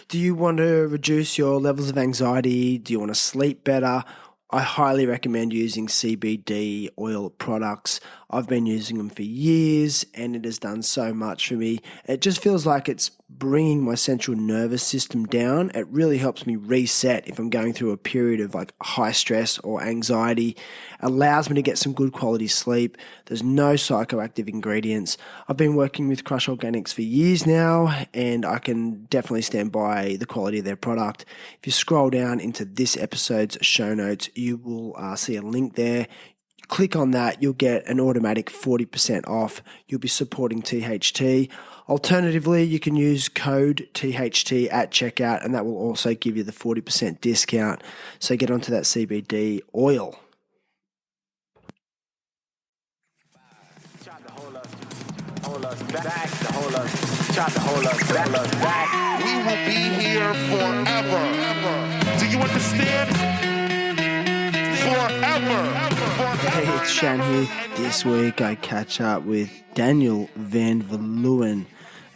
Do you want to reduce your levels of anxiety? Do you want to sleep better? I highly recommend using CBD oil products. I've been using them for years and it has done so much for me. It just feels like it's bringing my central nervous system down. It really helps me reset if I'm going through a period of like high stress or anxiety. Allows me to get some good quality sleep. There's no psychoactive ingredients. I've been working with Crush Organics for years now and I can definitely stand by the quality of their product. If you scroll down into this episode's show notes, you will see a link there. Click on that, you'll get an automatic 40% off. You'll be supporting THT. Alternatively, you can use code THT at checkout and that will also give you the 40% discount. So get onto that CBD oil. We will be here forever. Do you understand? Forever. Hey, it's Shan here. This week I catch up with Daniel Van Veluwen,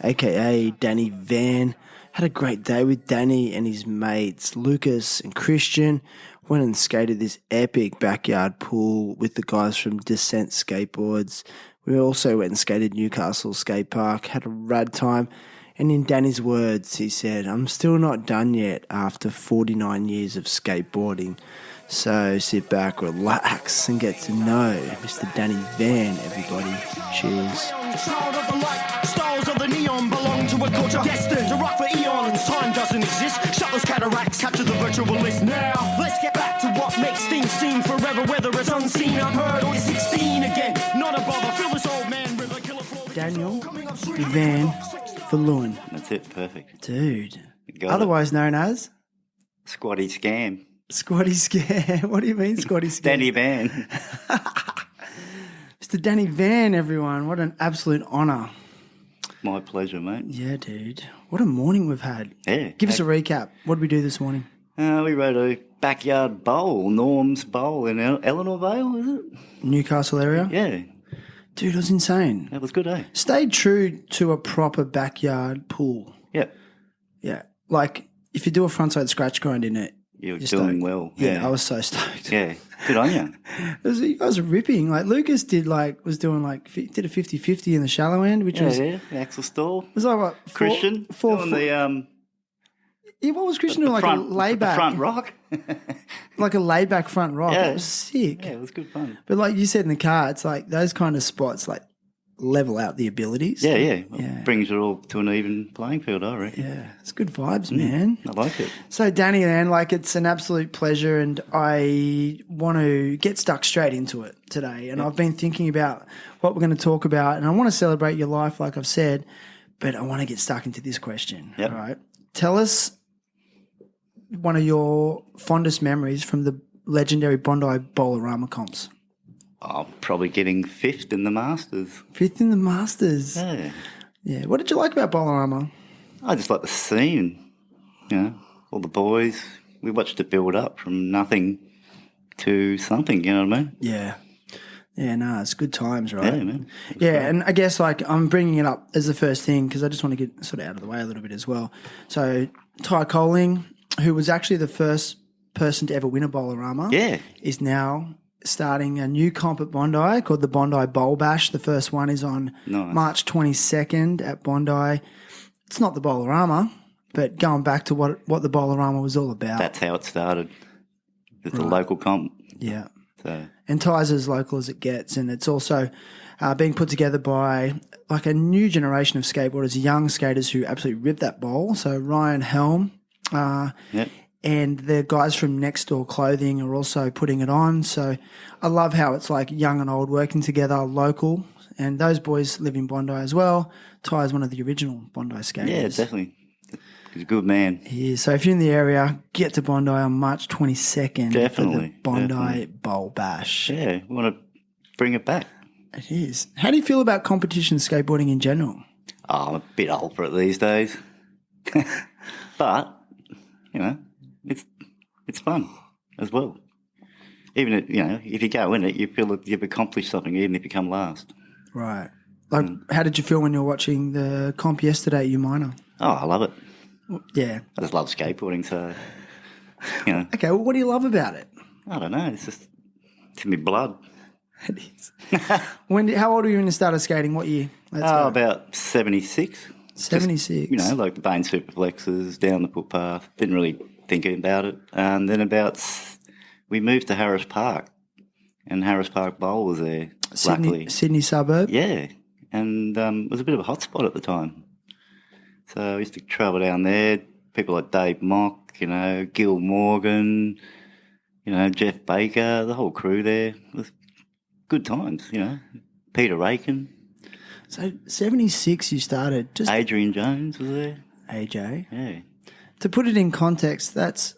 aka Danny Van. Had a great day with Danny and his mates Lucas and Christian. Went and skated this epic backyard pool with the guys from Descent Skateboards. We also went and skated Newcastle Skate Park. Had a rad time. And in Danny's words, he said, "I'm still not done yet after 49 years of skateboarding." So sit back, relax, and get to know Mr. Danny Van, everybody. Cheers. Styles of the neon belong to a culture destined to rock for eons. Time doesn't exist. Shut those cataracts, capture the virtualist. Now, let's get back to what makes things seem forever, whether it's unseen, unheard, or 16 again. Not a bother, fill this old man river, kill a floor. Daniel Van Veluwen. That's it, perfect. Dude. Got Otherwise known as? Squatty Scam. Squatty Scam. What do you mean, Squatty Scam? Danny Van. Mr. Danny Van, everyone. What an absolute honour. My pleasure, mate. Yeah, dude. What a morning we've had. Yeah. Give us a recap. What did we do this morning? We rode a backyard bowl, Norm's Bowl in Eleanor Vale, is it? Newcastle area? Yeah. Dude, it was insane. That was good, eh? Stayed true to a proper backyard pool. Yep. Yeah. Like, if you do a frontside scratch grind in it, You're doing stoked. well. Yeah, I was so stoked. Yeah. Good on you. You guys were ripping. Like, Lucas did a 50-50 in the shallow end, which was... Yeah. Axel Stall. It was like, what? Christian. Doing the... Yeah, what was Christian doing? Like front, a layback? The front rock. Like a laid-back front rock. Yeah. It was sick. Yeah, it was good fun. But like you said in the car, it's like those kind of spots like level out the abilities. Yeah. Brings it all to an even playing field, I reckon. Yeah, it's good vibes, man. I like it. So Danny, man, like it's an absolute pleasure and I want to get stuck straight into it today. And I've been thinking about what we're going to talk about and I want to celebrate your life like I've said, but I want to get stuck into this question. Yep. All right. Tell us one of your fondest memories from the legendary Bondi Bowlerama comps. Oh, probably getting fifth in the Masters. Fifth in the Masters. Yeah. Yeah. What did you like about Bowlerama? I just like the scene, all the boys. We watched it build up from nothing to something, you know what I mean? Yeah. Yeah, no, it's good times, right? Yeah, man. Yeah, and I guess like I'm bringing it up as the first thing because I just want to get sort of out of the way a little bit as well. So Ty Coling, who was actually the first person to ever win a Bowlerama, is now starting a new comp at Bondi called the Bondi Bowl Bash. The first one is on March 22nd at Bondi. It's not the Bowlerama, but going back to what the Bowlerama was all about. That's how it started. It's a local comp. Yeah. So. And Tyres as local as it gets. And it's also being put together by like a new generation of skateboarders, young skaters who absolutely rip that bowl. So Ryan Helm and the guys from Next Door Clothing are also putting it on. So I love how it's like young and old working together, local. And those boys live in Bondi as well. Ty's one of the original Bondi skaters. Yeah, definitely. He's a good man. He is. So if you're in the area, get to Bondi on March 22nd Definitely. for the Bondi Definitely. Bowl Bash. Yeah, we want to bring it back. It is. How do you feel about competition skateboarding in general? Oh, I'm a bit old for it these days. But, it's fun as well. Even, if you go in it, you feel that you've accomplished something, even if you come last. Right. Like, how did you feel when you were watching the comp yesterday at U Minor? Oh, I love it. Yeah. I just love skateboarding, so, you know, Okay, well, what do you love about it? I don't know. It's in my blood. It is. How old were you when you started skating? What year? Let's Oh, go. about 76. 76. You know, like the Bane superplexes, down the footpath. Didn't really think about it. And then we moved to Harris Park, and Harris Park Bowl was there, luckily. Sydney suburb? Yeah, and it was a bit of a hot spot at the time. So I used to travel down there. People like Dave Mock, you know, Gil Morgan, you know, Jeff Baker, the whole crew there. It was good times, you know. Peter Aiken. So 76 you started. Just Adrian Jones was there. AJ. Yeah. To put it in context, that's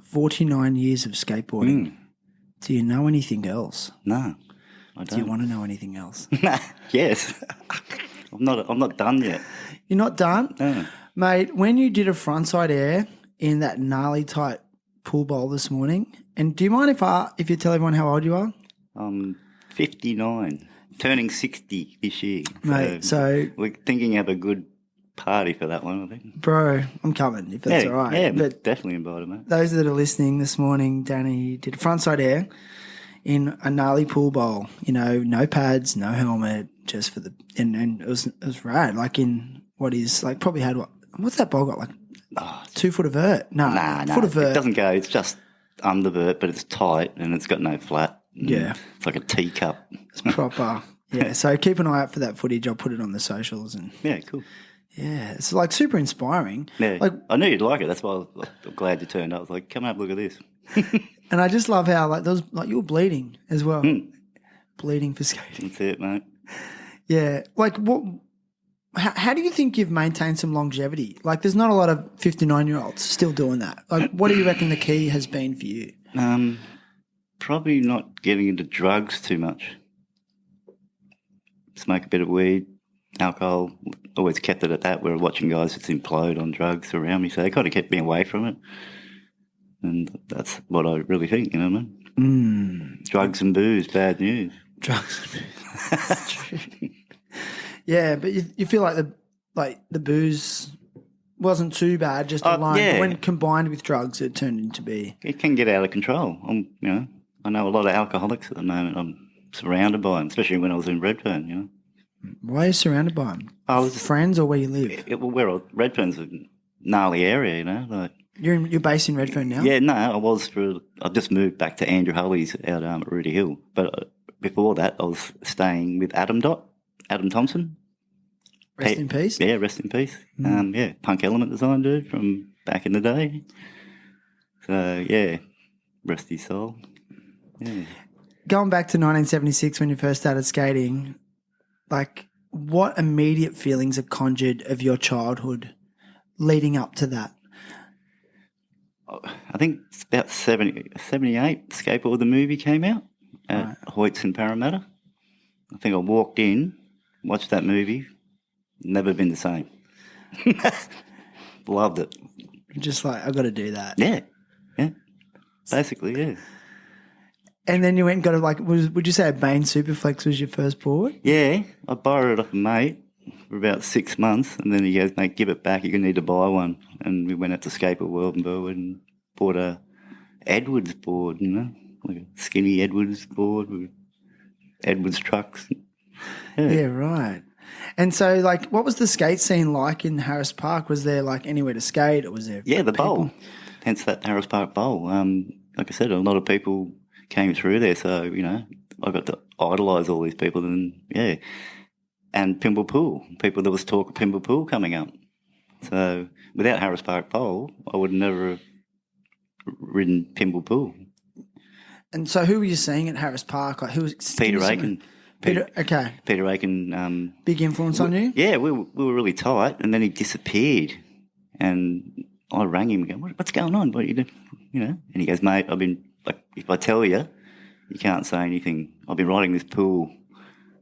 49 years of skateboarding. Do you know anything else? No, I Do you don't. want to know anything else? Yes. I'm not done yet. You're not done? No. Mate, when you did a frontside air in that gnarly tight pool bowl this morning, and do you mind if you tell everyone how old you are? I'm 59, turning 60 this year. Mate, so we're thinking of a good party for that one, I think. bro, I'm coming if that's all right. Yeah, But definitely invited, mate. those that are listening this morning, Danny did a frontside air in a gnarly pool bowl. You know, no pads, no helmet, just for the and it was rad. Like in what is like probably had what's that bowl got like 2 foot of vert? No, Nah, foot of vert. it doesn't go. It's just undervert, but it's tight and it's got no flat. Yeah. It's like a teacup. It's proper. Yeah, so keep an eye out for that footage. I'll put it on the socials and Yeah, cool. yeah, it's like super inspiring. Yeah, Like, I knew you'd like it. That's why I'm glad you turned up. I was like, come up, look at this. and I just love how like those like you were bleeding as well, bleeding for skating. That's it, mate. Yeah, like what? How do you think you've maintained some longevity? Like, there's not a lot of 59-year-olds still doing that. Like, what do you reckon the key has been for you? Probably not getting into drugs too much. Smoke a bit of weed, alcohol. Always kept it at that. We were watching guys just implode on drugs around me, so they kind of kept me away from it. And that's what I really think, you know what I mean? Drugs and booze, bad news. Drugs. That's true. Yeah, but you feel like the booze wasn't too bad, just alone. yeah. But when combined with drugs, it turned into be. It can get out of control. I know a lot of alcoholics at the moment. I'm surrounded by them, especially when I was in Redfern, you know. Why are you surrounded by them? I was just, Friends or where you live? Redfern's a gnarly area, you know. Like, You're based in Redfern now? yeah, no, I just moved back to Andrew Hulley's out at Rudy Hill. But before that, I was staying with Adam Thompson. Rest in peace? Yeah, rest in peace. Yeah, punk element design dude from back in the day. So, yeah, rest his soul. Yeah. Going back to 1976 when you first started skating, like what immediate feelings are conjured of your childhood leading up to that? I think it's about 78, Skateboard the movie came out at Hoyts in Parramatta. I think I walked in, watched that movie, never been the same. Loved it. Just like, I've got to do that. Yeah. Basically, yeah. And then you went and got would you say a Bane Superflex was your first board? Yeah, I borrowed it off a mate for about 6 months, and then he goes, mate, give it back, you're going to need to buy one. And we went out to Skateboard World in Burwood and bought a Edwards board, you know, like a skinny Edwards board with Edwards trucks. Yeah, right. And so, like, what was the skate scene like in Harris Park? Was there, like, anywhere to skate, or was there Yeah, the people? bowl. Hence that Harris Park Bowl. Like I said, a lot of people came through there, so, you know, I got to idolise all these people. And, yeah, and Pimble Pool. People, there was talk of Pimble Pool coming up. So without Harris Park Bowl, I would never have ridden Pimble Pool. And so who were you seeing at Harris Park? Like, who was Peter Aiken. Okay. Peter Aiken. Big influence on you? Yeah, we were really tight, and then he disappeared. And I rang him and go, what's going on? What you know? And he goes, mate, I've been, like, if I tell you, you can't say anything. I've been riding this pool.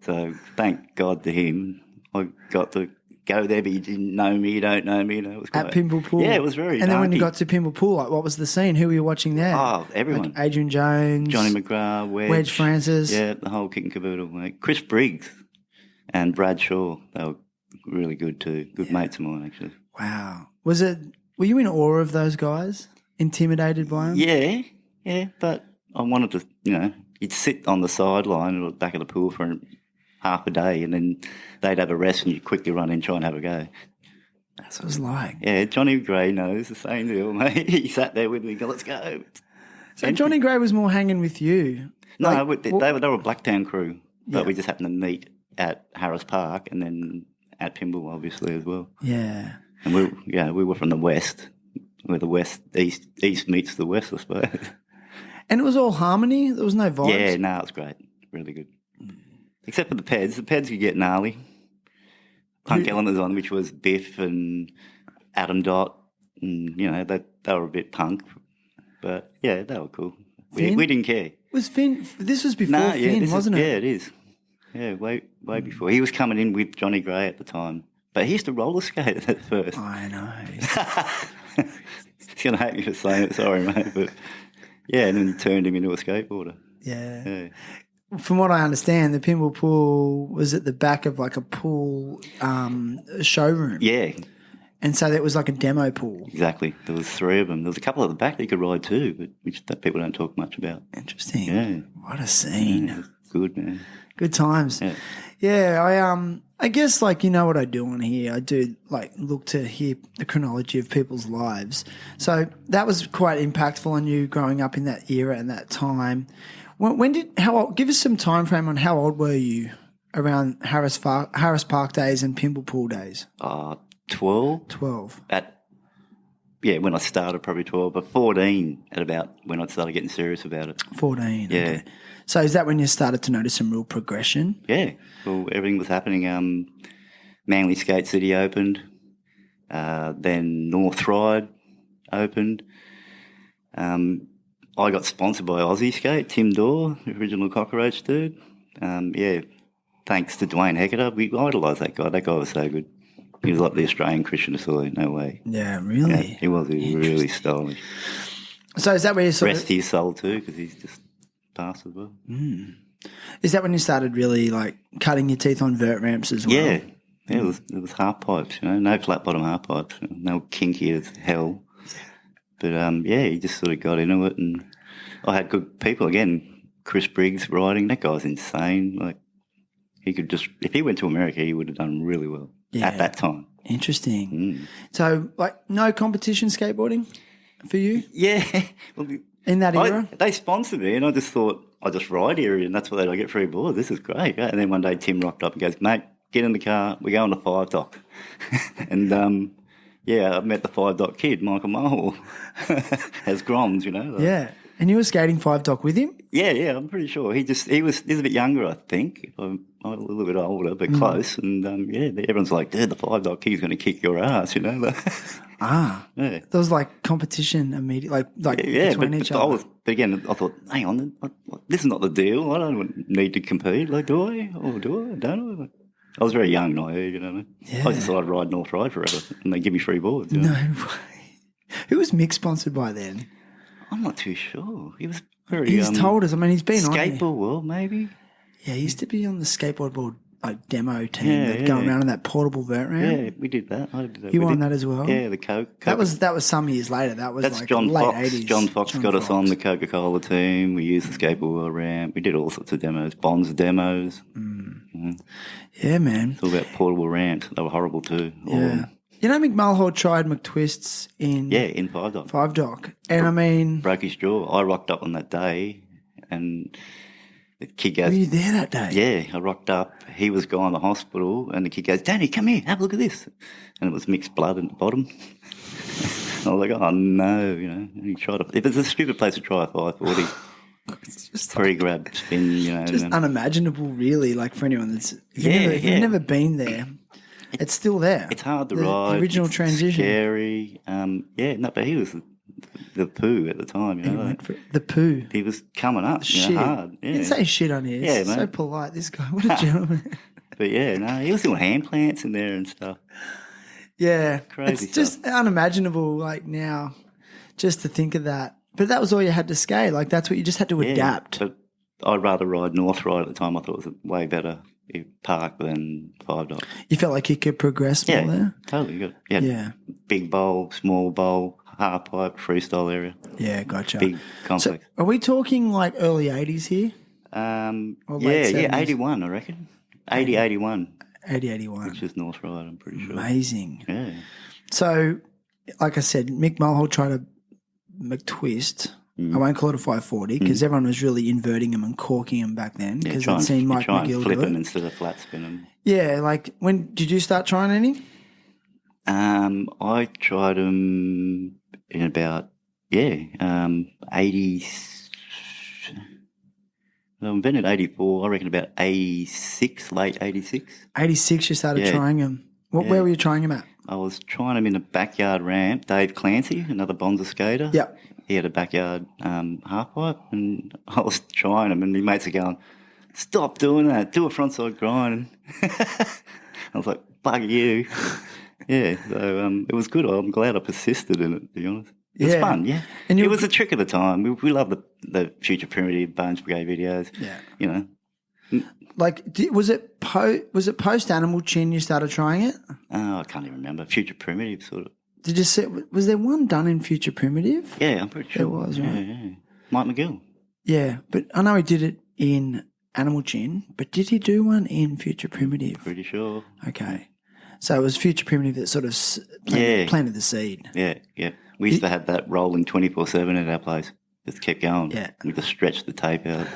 So thank God to him. I got to go there, but you didn't know me, you don't know me. You know, it was At Pimble Pool? Yeah, it was very And then when you darky. got to Pimble Pool, like, what was the scene? Who were you watching there? Oh, everyone. Like Adrian Jones. Johnny McGrath, Wedge Francis. Yeah, the whole kit and caboodle, mate. Chris Briggs and Brad Shaw, they were really good too. Good mates of mine, actually. Wow. Was it Were you in awe of those guys? Intimidated by them? Yeah, but I wanted to, you'd sit on the sideline or the back of the pool for half a day and then they'd have a rest and you'd quickly run in and try and have a go. That's what it was like. Yeah, Johnny Gray knows the same deal, mate. He sat there with me, go, let's go. So Johnny Gray was more hanging with you? No, they were a Blacktown crew, but we just happened to meet at Harris Park and then at Pymble, obviously, as well. Yeah. And we were from the west, where the east meets the west, I suppose. And it was all harmony? There was no vibes? Yeah, no, it was great. Really good. Except for the Peds. The Peds could get gnarly. Punk elements on, which was Biff and Adam Dot. And, they were a bit punk. But, yeah, they were cool. We didn't care. Was Finn... This was before Finn, wasn't it? Yeah, it is. Yeah, way before. He was coming in with Johnny Gray at the time. But he used to roller skate at first. I know. He's going to hate me for saying it, sorry, mate. But, yeah, and then he turned him into a skateboarder. Yeah. From what I understand, the pinball pool was at the back of like a pool showroom. Yeah. And so that was like a demo pool. Exactly. There was 3 of them. There was a couple at the back that you could ride too, but which that people don't talk much about. Interesting. Yeah. What a scene. Yeah, good, man. Good times. Yeah, I guess like you know what I do on here. I do like look to hear the chronology of people's lives. So that was quite impactful on you growing up in that era and that time. Give us some time frame on how old were you around Harris Park days and Pymble Pool days? 12. 12. When I started, probably 12, but 14 at about when I started getting serious about it. 14, yeah. Okay. So is that when you started to notice some real progression? Yeah. Well, everything was happening. Manly Skate City opened. Then North Ride opened. I got sponsored by Aussie Skate, Tim Dorr, the original cockroach dude. Thanks to Dwayne Hecketer. We idolised that guy. That guy was so good. He was like the Australian Christian Assoy, no way. Yeah, really? Yeah, he was really stylish. So is that where you Rest his soul too, because he's just passed as well. Mm. Is that when you started really like cutting your teeth on vert ramps as well? Yeah, it was half pipes, no flat bottom half pipes. They were kinky as hell. But he just sort of got into it, and I had good people again. Chris Briggs riding, that guy's insane. Like he could just, if he went to America, he would have done really well at that time. Interesting. Mm. So, like, no competition skateboarding for you? Yeah. Well, in that era? They sponsored me, and I just thought, I just ride here, and that's what I get free boards. This is great. Right? And then one day Tim rocked up and goes, mate, get in the car, we're going to 5 Dock. And I met the 5 Dock kid, Michael Mulhall, as Groms, Yeah. And you were skating 5 Dock with him? Yeah, I'm pretty sure. He's a bit younger, I think. I'm a little bit older, but close. And everyone's like, dude, the 5 Dock kid's going to kick your ass, Yeah. There was like competition immediately, between each other. But again, I thought, hang on, this is not the deal. I don't need to compete. Like, do I? Or do I? Don't I? I was very young, naive, you know what I mean? Yeah. I just thought I'd ride North Ride forever, and they'd give me free boards. No way. Who was Mick sponsored by then? I'm not too sure. He was very... He's told us. I mean, he's been on Skateboard World, maybe? Yeah, he used to be on the skateboard board demo team that go around on that portable vert ramp. Yeah, we did that. I did that. You won that as well? Yeah, the Coke. That was some years later. That's like John late Fox. 80s. John Fox got us on the Coca-Cola team. We used the skateboard world ramp. We did all sorts of demos. Bonds demos. Yeah, man. It's all about portable ramps. They were horrible too. Yeah. You know, Mick Mulhall tried McTwists in... Yeah, in 5 Dock. 5 Dock. And I mean... Broke his jaw. I rocked up on that day and the kid goes... Were you there that day? Yeah, I rocked up. He was going to the hospital and the kid goes, Danny, come here, have a look at this. And it was mixed blood at the bottom. I was like, oh, no, And he tried if it's a stupid place to try a 540... Pre-grab spin, Just unimaginable, really, like for anyone that's... If you've never been there... It's still there. It's hard to ride. The original transition. Scary. But he was the poo at the time, He went for the poo. He was coming up, hard. Yeah. He didn't say shit on here. Yeah, so mate. polite, this guy. What a gentleman. But he was doing hand plants in there and stuff. Yeah. Crazy It's just unimaginable, like now, just to think of that. But that was all you had to skate. Like that's what you just had to adapt. But I'd rather ride North Ride at the time. I thought it was way better park than 5 Dock. You felt like you could progress more there? Totally. You big bowl, small bowl, half pipe, freestyle area. Yeah, gotcha. Big complex. So are we talking like early 80s here? Or late 70s? 81, I reckon. 81, 81. which is North Ryde, I'm pretty sure. Amazing. Yeah. So, like I said, Mick Mulhall tried a McTwist. I won't call it a 540 because everyone was really inverting them and corking them back then because they'd seen Mike McGill flip do them it. instead of flat spin them. Yeah, like when did you start trying any? I tried them in about 80. I invented 84. I reckon about 86, late 86. 86 you started trying them. Where were you trying them at? I was trying them in a backyard ramp. Dave Clancy, another Bonza skater. Yep. He had a backyard half pipe, and I was trying them, and my mates are going, "Stop doing that. Do a frontside grind." I was like, "Bug you." Yeah, so it was good. I'm glad I persisted in it, to be honest. It was fun, yeah. And it was a trick of the time. We love the Future Primitive, Bones Brigade videos. Yeah. You know. Like, was it post Animal Chin you started trying it? Oh, I can't even remember. Future Primitive, sort of. Did you say, was there one done in Future Primitive? Yeah, I'm pretty sure. There was, right? Yeah. Mike McGill. Yeah, but I know he did it in Animal Chin, but did he do one in Future Primitive? Pretty sure. Okay. So it was Future Primitive that sort of planted the seed. Yeah. We used to have that rolling 24/7 at our place. Just kept going. Yeah. We just stretched the tape out.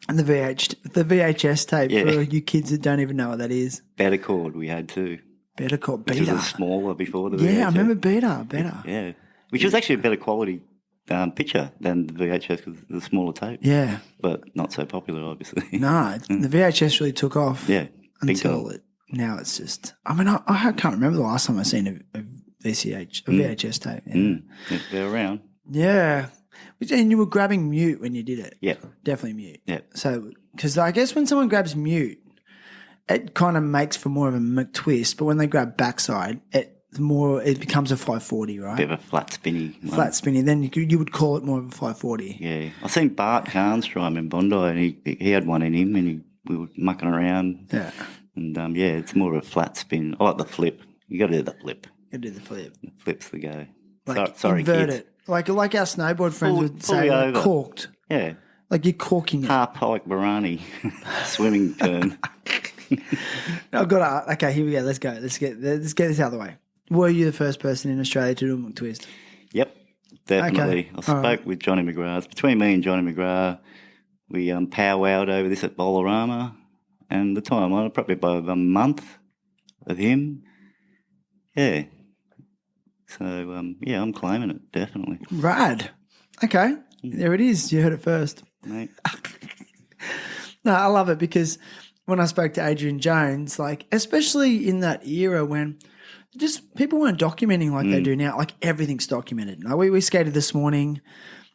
And the VHS tape for you kids that don't even know what that is. Better cord we had too. Better called Which Beta. was smaller before the VHS. Yeah, I remember Beta. Yeah. Which was actually a better quality picture than the VHS because it was a smaller tape. Yeah. But not so popular, obviously. No, the VHS really took off. Yeah. Until now it's just, I mean, I can't remember the last time I seen a VHS tape. Yeah. They're around. Yeah. And you were grabbing mute when you did it. Yeah. Definitely mute. Yeah. So, because I guess when someone grabs mute, it kind of makes for more of a McTwist, but when they grab backside, it becomes a 540, right? Bit of a flat spinny one. Flat spinny. Then you would call it more of a 540. Yeah. I seen Bart Carnes try him in Bondi and he had one in him and we were mucking around. Yeah. And it's more of a flat spin. I like the flip. You got to do the flip. You do the flip. The flip's the go. Like Sorry, invert kids. it. Like our snowboard friends would pull say, you like, over. corked. Yeah. Like you're corking it. Half pike Barani swimming turn. I've got to, okay, here we go. Let's go. Let's get this out of the way. Were you the first person in Australia to do a McTwist? Yep, definitely. Okay. I spoke with Johnny McGrath. It's between me and Johnny McGrath, we powwowed over this at Bolorama, and the time on probably about a month of him. Yeah. So, I'm claiming it, definitely. Rad. Okay. There it is. You heard it first. Mate. No, I love it because when I spoke to Adrian Jones, like, especially in that era when just people weren't documenting like they do now, like everything's documented. Like we skated this morning,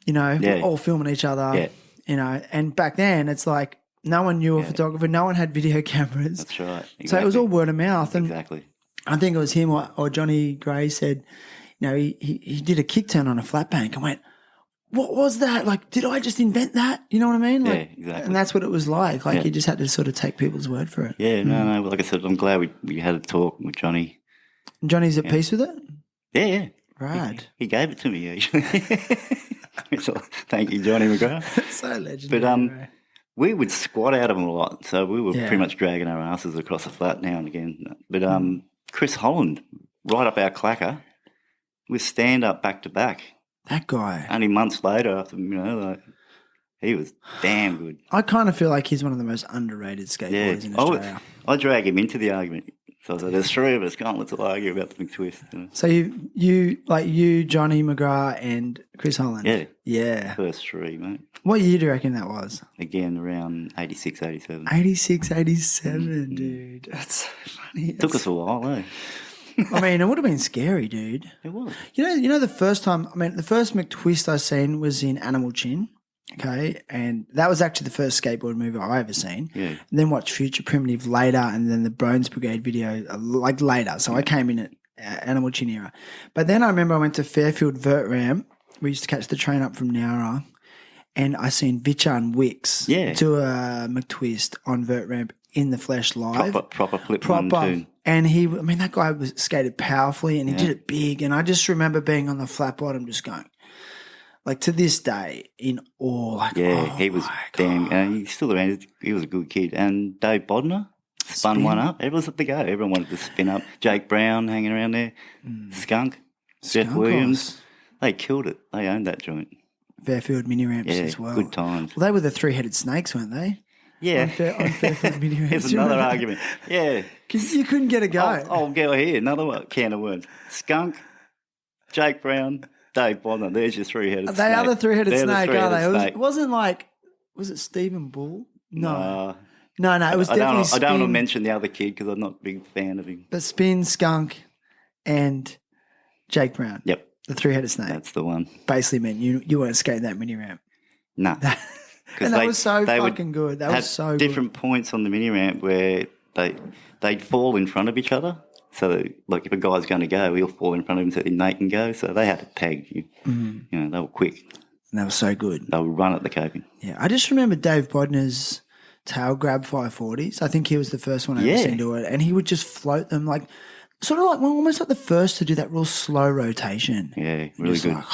we're all filming each other, and back then it's like no one knew a photographer, no one had video cameras. That's right. Exactly. So it was all word of mouth. And exactly. I think it was him or Johnny Gray said, he did a kick turn on a flat bank and went, what was that? Like, did I just invent that? You know what I mean? Like, yeah, exactly. And that's what it was like. Like, you just had to sort of take people's word for it. Yeah, no. Like I said, I'm glad we had a talk with Johnny. Johnny's at peace with it? Yeah. Right. He gave it to me, actually. So, thank you, Johnny McGrath. So legendary. But we would squat out of them a lot. So we were pretty much dragging our asses across the flat now and again. But Chris Holland, right up our clacker, with stand-up back-to-back. That guy. Only months later, after, he was damn good. I kind of feel like he's one of the most underrated skateboarders in Australia. I drag him into the argument. So I said, there's three of us, come on, let's all argue about the McTwist. So you, Johnny McGrath and Chris Holland? Yeah. Yeah. First three, mate. What year do you reckon that was? Again, around 86, 87. 86, 87, dude. That's so funny. Took us a while, eh? I mean, it would have been scary, dude. It was. You know the first time, the first McTwist I seen was in Animal Chin, okay? And that was actually the first skateboard movie I ever seen. Yeah. And then watched Future Primitive later and then the Bones Brigade video like later. So I came in at Animal Chin era. But then I remember I went to Fairfield Vert Ramp. We used to catch the train up from Nowra. And I seen Vicha and Wicks do a McTwist on Vert Ramp in the flesh live. Proper flip one too. And that guy was skated powerfully and he did it big. And I just remember being on the flat bottom just going, like to this day, in awe. Like, he was damn. He's still around. He was a good kid. And Dave Bodner spun one up. It was at the go. Everyone wanted to spin up. Jake Brown hanging around there. Skunk. Jeff Williams. They killed it. They owned that joint. Fairfield mini ramps as well. Good times. Well, they were the three-headed snakes, weren't they? Yeah. On Fairfield mini ramps. Here's another argument. Yeah. Because you couldn't get a go. I'll go here. Another can of worms. Skunk, Jake Brown, Dave Bonner. There's your three-headed snake. They are the three-headed snake, are they? Snake. It wasn't like, was it Stephen Bull? No. No, it was I definitely don't want to mention the other kid because I'm not a big fan of him. But Spin, Skunk, and Jake Brown. Yep. The three-headed snake. That's the one. Basically meant you weren't skating that mini ramp. No. And that was so fucking good. That was so good. Different points on the mini ramp where they'd fall in front of each other. So, like, if a guy's going to go, he'll fall in front of him so Nate can go. So they had to tag you. You know, they were quick. And they were so good. They would run at the coping. Yeah, I just remember Dave Bodner's tail grab 540s. I think he was the first one I ever seen do it. And he would just float them like, sort of like almost like the first to do that real slow rotation. Yeah, really good. Like,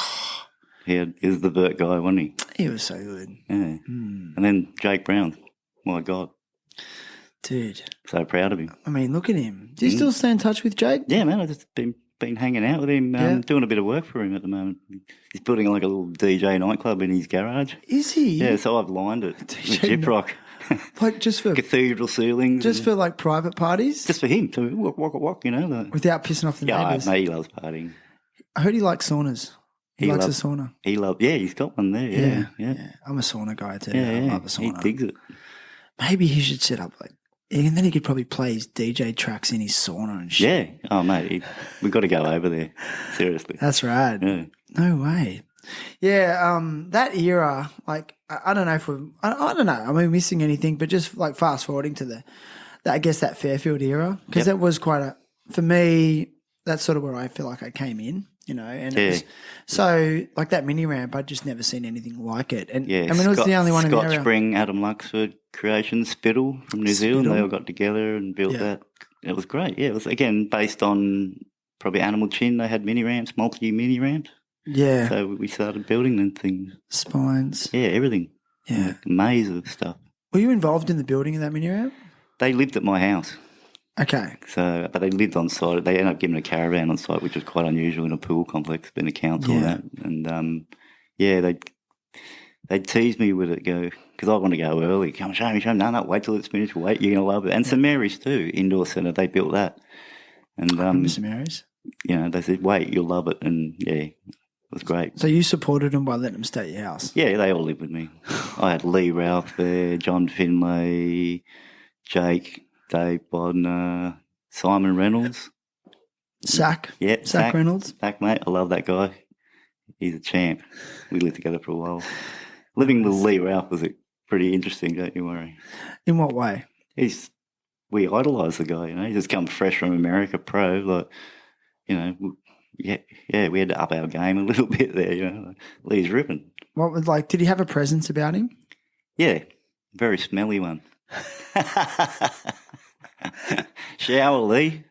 He was the vert guy, wasn't he? He was so good. Yeah. And then Jake Brown. My God. Dude. So proud of him. I mean, look at him. Do you still stay in touch with Jake? Yeah, man. I've just been hanging out with him, doing a bit of work for him at the moment. He's building like a little DJ nightclub in his garage. Is he? Yeah, so I've lined it with gyprock. Like just for cathedral ceilings. Just for like private parties? Just for him to walk, you know. Without pissing off the neighbours. Yeah, he loves partying. I heard he likes saunas. He likes a sauna. He's got one there. Yeah. I'm a sauna guy too. Yeah, I love a sauna. He digs it. Maybe he should set up like, and then he could probably play his DJ tracks in his sauna and shit. Yeah. Oh, mate, we've got to go over there. Seriously. That's right. Yeah. No way. Yeah, that era, like, I don't know if I don't know, am I missing anything, but just like fast forwarding to I guess that Fairfield era, because that was quite for me, that's sort of where I feel like I came in, you know, and it was, so like that mini ramp, I'd just never seen anything like it. And I mean, it was the only one in the area. Scott Spring, Adam Luxford Creations, Spittle from New Zealand, they all got together and built that. It was great. Yeah, it was, again, based on probably Animal Chin. They had mini ramps, multi-mini ramps. Yeah. So we started building them things. Spines. Yeah, everything. Yeah. Like a maze of stuff. Were you involved in the building of that mini ramp? They lived at my house. Okay. So, but they lived on site. They ended up giving a caravan on site, which was quite unusual in a pool complex, being a council and that. And, they'd tease me with it, because I want to go early. Come, show me. No, wait till it's finished. Wait, you're going to love it. And St Mary's too, indoor centre, they built that. And St Mary's? You know, they said, wait, you'll love it. And, it was great. So you supported them by letting them stay at your house? Yeah, they all lived with me. I had Lee Ralph there, John Finlay, Jake, Dave Bodner, Simon Reynolds. Zach? Yeah, Zach Reynolds? Zach, mate, I love that guy. He's a champ. We lived together for a while. Living with Lee Ralph was pretty interesting, don't you worry. In what way? We idolised the guy, you know. He's just come fresh from America, pro, like, you know. Yeah, we had to up our game a little bit there, you know. Lee's ripping. What was like? Did he have a presence about him? Yeah, very smelly one. Shower, Lee.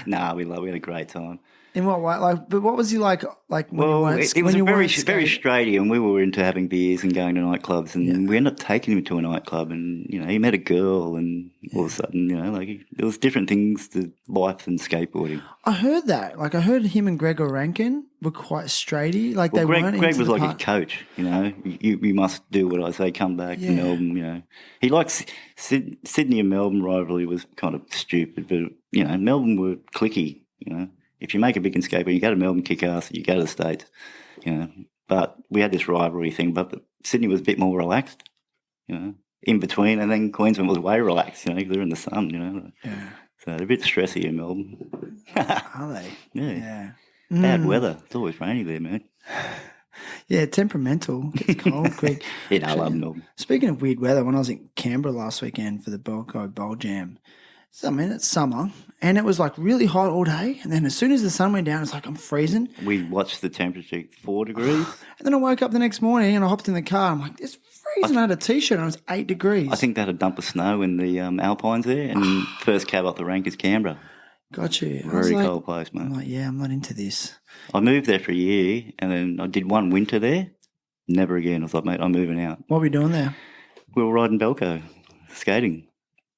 Nah, we had a great time. In what way? Like, but what was he like? Like when you weren't, it was very straighty, and we were into having beers and going to nightclubs, and we ended up taking him to a nightclub, and you know he met a girl, and all of a sudden, you know, like there was different things to life than skateboarding. I heard that. Like I heard him and Gregor Rankin were quite straighty. Like they weren't. Greg was like his coach. You know, you must do what I say. Come back to Melbourne. You know, he likes Sydney and Melbourne rivalry was kind of stupid, but you know, Melbourne were cliquey. You know. If you make a big in skateboarding, you go to Melbourne, kick ass, you go to the States, you know. But we had this rivalry thing, but Sydney was a bit more relaxed, you know, in between, and then Queensland was way relaxed, you know, because they're in the sun, you know. Yeah. So they're a bit stressy in Melbourne. Are they? Yeah. Bad weather. It's always rainy there, man. Yeah, temperamental. Gets cold quick. I love Melbourne. Speaking of weird weather, when I was in Canberra last weekend for the Belco Bowl Jam, it's summer, and it was like really hot all day. And then as soon as the sun went down, it's like I'm freezing. We watched the temperature 4 degrees. And then I woke up the next morning and I hopped in the car. I'm like, it's freezing. I had a t-shirt and it was 8 degrees. I think they had a dump of snow in the Alpines there, and first cab up the rank is Canberra. Got you. Very cold place, mate. I'm like, yeah, I'm not into this. I moved there for a year, and then I did one winter there. Never again. I was like, mate, I'm moving out. What were we doing there? We were riding Belco, skating.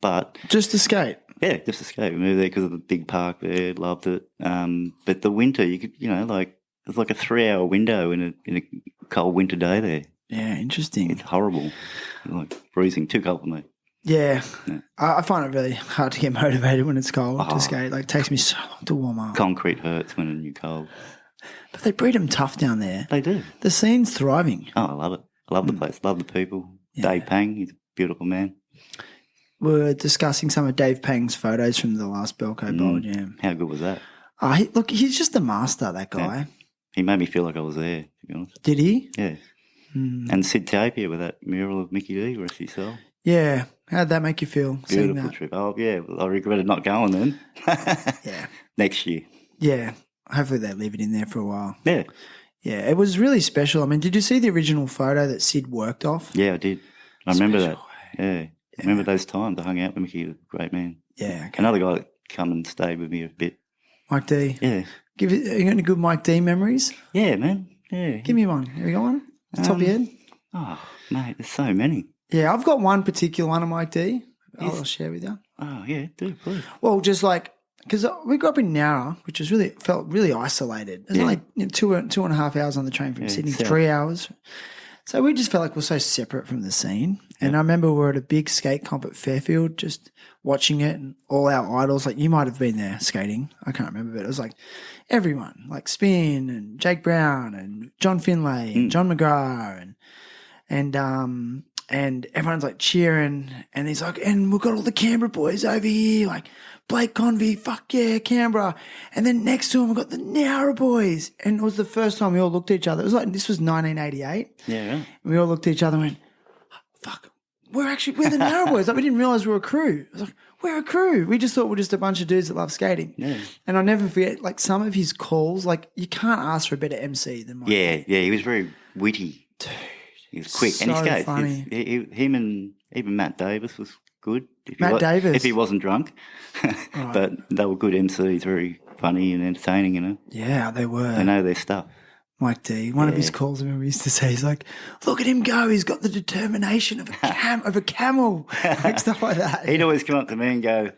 But Just to skate? yeah, just to skate. We moved there because of the big park there. Loved it. But the winter, you could, it's like a 3-hour window in a cold winter day there. Yeah, interesting. It's horrible. Like freezing. Too cold for me. Yeah. I find it really hard to get motivated when it's cold to skate. Like, it takes me so long to warm up. Concrete hurts when you're cold. But they breed them tough down there. They do. The scene's thriving. Oh, I love it. I love the place. Love the people. Yeah. Dave Pang, he's a beautiful man. We're discussing some of Dave Pang's photos from the last Belco Bowl Jam. How good was that? Look, he's just a master, that guy. Yeah. He made me feel like I was there, to be honest. Did he? Yeah. And Sid Tapia with that mural of Mickey D, rest his soul. Yeah. How'd that make you feel, seeing Beautiful that? trip. Oh, yeah. I regretted not going then. Yeah. Next year. Yeah. Hopefully they leave it in there for a while. Yeah. Yeah, it was really special. I mean, did you see the original photo that Sid worked off? Yeah, I did. I remember Special. that. Yeah. I remember those times. I hung out with Mickey, he was a great man. Yeah. Okay. Another guy that come and stayed with me a bit. Mike D. Yeah. You got any good Mike D memories? Yeah, man. Yeah. Give me one. Have you got one? Off the top of your head? Oh, mate, there's so many. Yeah, I've got one particular one of Mike D. I'll share with you. Oh, yeah, do, please. Well, just like, because we grew up in Nowra, which was felt really isolated. It was only 2.5 hours on the train from Sydney, south. 3 hours. So we just felt like we're so separate from the scene. And I remember we were at a big skate comp at Fairfield, just watching it, and all our idols, like you might have been there skating. I can't remember, but it was like everyone, like Spin and Jake Brown and John Finlay and John McGrath and everyone's like cheering, and he's like, and we've got all the Canberra boys over here, like Blake Convey, fuck yeah, Canberra. And then next to him, we've got the Nowra boys. And it was the first time we all looked at each other. It was like, this was 1988. Yeah, right. And we all looked at each other and went, fuck, we're the Nowra boys. Like, we didn't realise we were a crew. I was like, we're a crew. We just thought we're just a bunch of dudes that love skating. Yeah. And I'll never forget, like, some of his calls, like, you can't ask for a better MC than Mike. Yeah, he was very witty. Dude, He was quick. so And he skates. funny. Him and even Matt Davis was good. Davis. If he wasn't drunk. But they were good MCs, very funny and entertaining, you know. Yeah, they were. They know their stuff. Mike D. One of his calls, I remember he used to say, he's like, look at him go. He's got the determination of a camel. Like stuff like that. He'd always come up to me and go,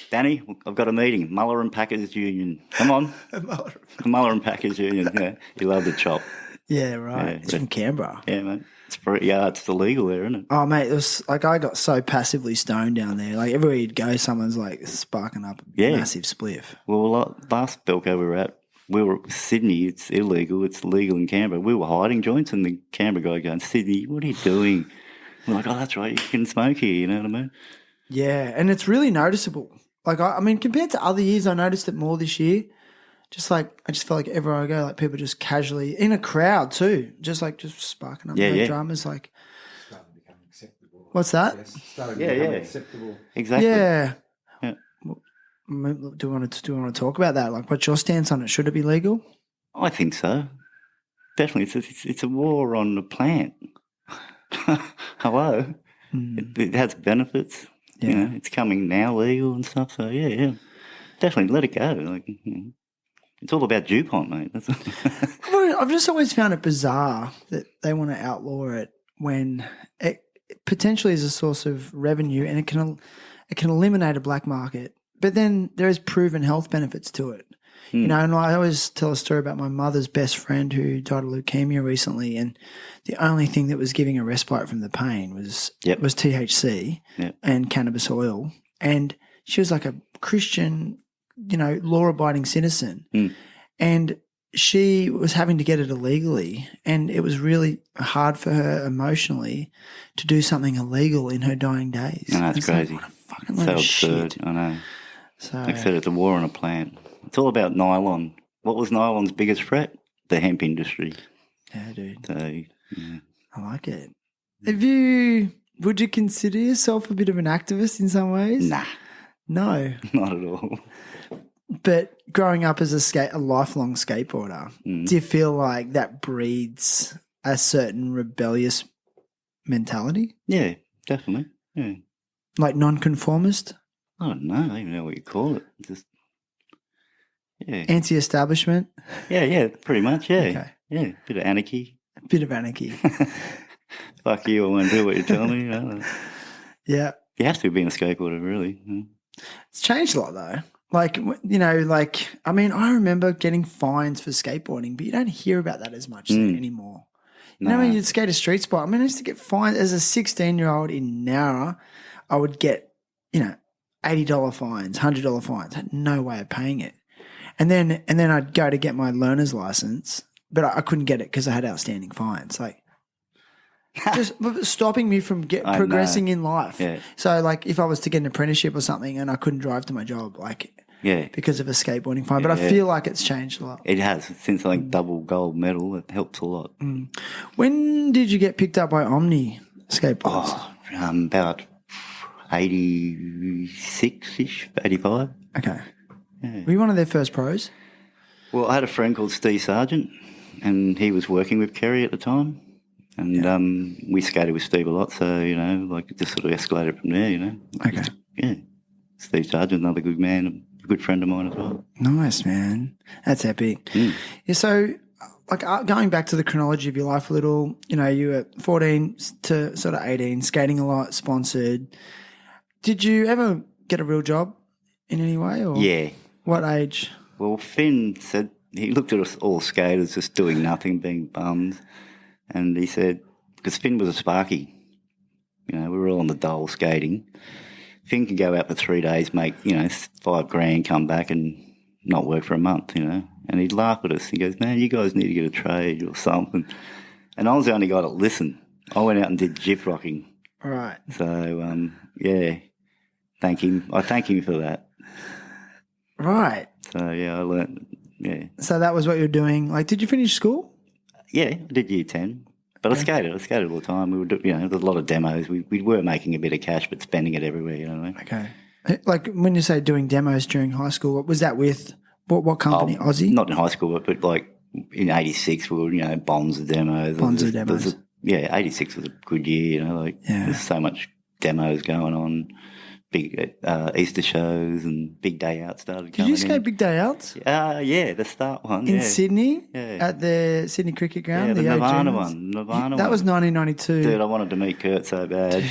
Danny, I've got a meeting. Muller and Packers Union. Come on. Muller and Packers Union. Yeah, he loved the chop. Yeah, right. Yeah, it's from Canberra. Yeah, mate. It's illegal there, isn't it? Oh, mate, it was like I got so passively stoned down there. Like everywhere you'd go, someone's like sparking up a massive spliff. Well, last Belco we were Sydney, it's illegal. It's legal in Canberra. We were hiding joints, and the Canberra guy going, Sydney, what are you doing? We're like, oh, that's right, you can smoke here, you know what I mean? Yeah, and it's really noticeable. Like, I mean, compared to other years, I noticed it more this year. Just like, I just felt like everywhere I go, like people just casually, in a crowd too, just sparking up their drummers. Like, what's that? Acceptable. Exactly. Yeah. Do you want to talk about that? Like, what's your stance on it? Should it be legal? I think so. Definitely. It's a war on the plant. Hello. It has benefits. Yeah. You know, it's coming now legal and stuff. So, yeah. Definitely let it go. Like, it's all about DuPont, mate. That's I've just always found it bizarre that they want to outlaw it when it potentially is a source of revenue and it can eliminate a black market. But then there is proven health benefits to it. You know, and I always tell a story about my mother's best friend who died of leukemia recently, and the only thing that was giving a respite from the pain was THC and cannabis oil. And she was like a Christian, you know, law-abiding citizen. And she was having to get it illegally, and it was really hard for her emotionally to do something illegal in her dying days. No, that's crazy. Like, what a fucking load of absurd. shit. I know. So, Like I said, it's a war on a plant. It's all about nylon. What was nylon's biggest threat? The hemp industry. yeah, dude. So, yeah. I like it. Would you consider yourself a bit of an activist in some ways? Nah. No. Not at all. But growing up as a lifelong skateboarder, do you feel like that breeds a certain rebellious mentality? Yeah, definitely. Yeah. Like nonconformist? I don't know. I don't even know what you call it. Just, yeah. Anti-establishment? Yeah, pretty much, yeah. Okay. Yeah, bit of anarchy. A bit of anarchy. Fuck you, I won't do what you tell me. Yeah. You have to be a skateboarder, really. It's changed a lot though. Like, you know, like, I mean, I remember getting fines for skateboarding, but you don't hear about that as much anymore. You know, when you'd skate a street spot, I mean, I used to get fined as a 16-year-old in Nowra. I would get, you know, $80 fines, $100 fines. I had no way of paying it. And then I'd go to get my learner's license, but I couldn't get it because I had outstanding fines. Like, just stopping me from progressing in life. Yeah. So, like, if I was to get an apprenticeship or something and I couldn't drive to my job, like, because of a skateboarding fine. But I feel like it's changed a lot. It has. Since like double gold medal, it helps a lot. When did you get picked up by Omni skateboards? About 86-ish, 85. Okay. Yeah. Were you one of their first pros? Well, I had a friend called Steve Sargent, and he was working with Kerry at the time. And we skated with Steve a lot, so, you know, like it just sort of escalated from there, you know. Okay. Yeah. Steve Sargent, another good man, a good friend of mine as well. Nice, man. That's epic. Yeah, so, like, going back to the chronology of your life a little, you know, you were 14 to sort of 18, skating a lot, sponsored. Did you ever get a real job in any way? Or Yeah. what age? Well, Finn said, he looked at us all skaters just doing nothing, being bums. And he said, because Finn was a sparky, you know, we were all on the dole skating. Finn could go out for 3 days, make, you know, $5,000, come back and not work for a month, you know. And he'd laugh at us. He goes, man, you guys need to get a trade or something. And I was the only guy that listened. I went out and did jip rocking. All right. So, yeah, thank him. I thank him for that. Right. So, yeah, I learned, yeah. So that was what you were doing. Like, did you finish school? Yeah, I did year 10. But I skated all the time. We would do, you know, there's a lot of demos. We were making a bit of cash, but spending it everywhere, you know what I mean? Okay. Like, when you say doing demos during high school, what was that with? What company? Aussie? Not in high school, but like in 86, we were, you know, Bonza demos. Bonza demos. 86 was a good year, you know, like there's so much demos going on. Big Easter shows and Big Day Out started coming in. Did you skate Big Day Outs? Yeah, the start one. In Sydney? Yeah. At the Sydney Cricket Ground? Yeah, the OG Nirvana ones? one. Nirvana that was 1992. Dude, I wanted to meet Kurt so bad.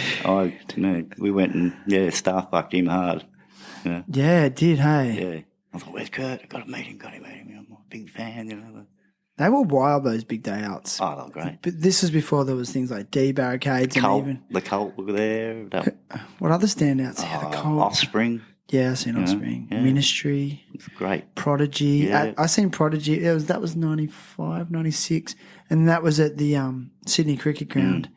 We went and, staff fucked him hard. You know? Yeah, it did, hey? Yeah. I was like, where's Kurt? I got to meet him. I'm a big fan, you know. They were wild, those Big Day Outs. Oh, they were great. But this was before there was things like D barricades and even... The Cult were there. What other standouts? Yeah, the Cult. Offspring. Yeah, I seen Offspring. Yeah. Ministry. It's great. Prodigy. Yeah. I seen Prodigy. That was 95, 96. And that was at the Sydney Cricket Ground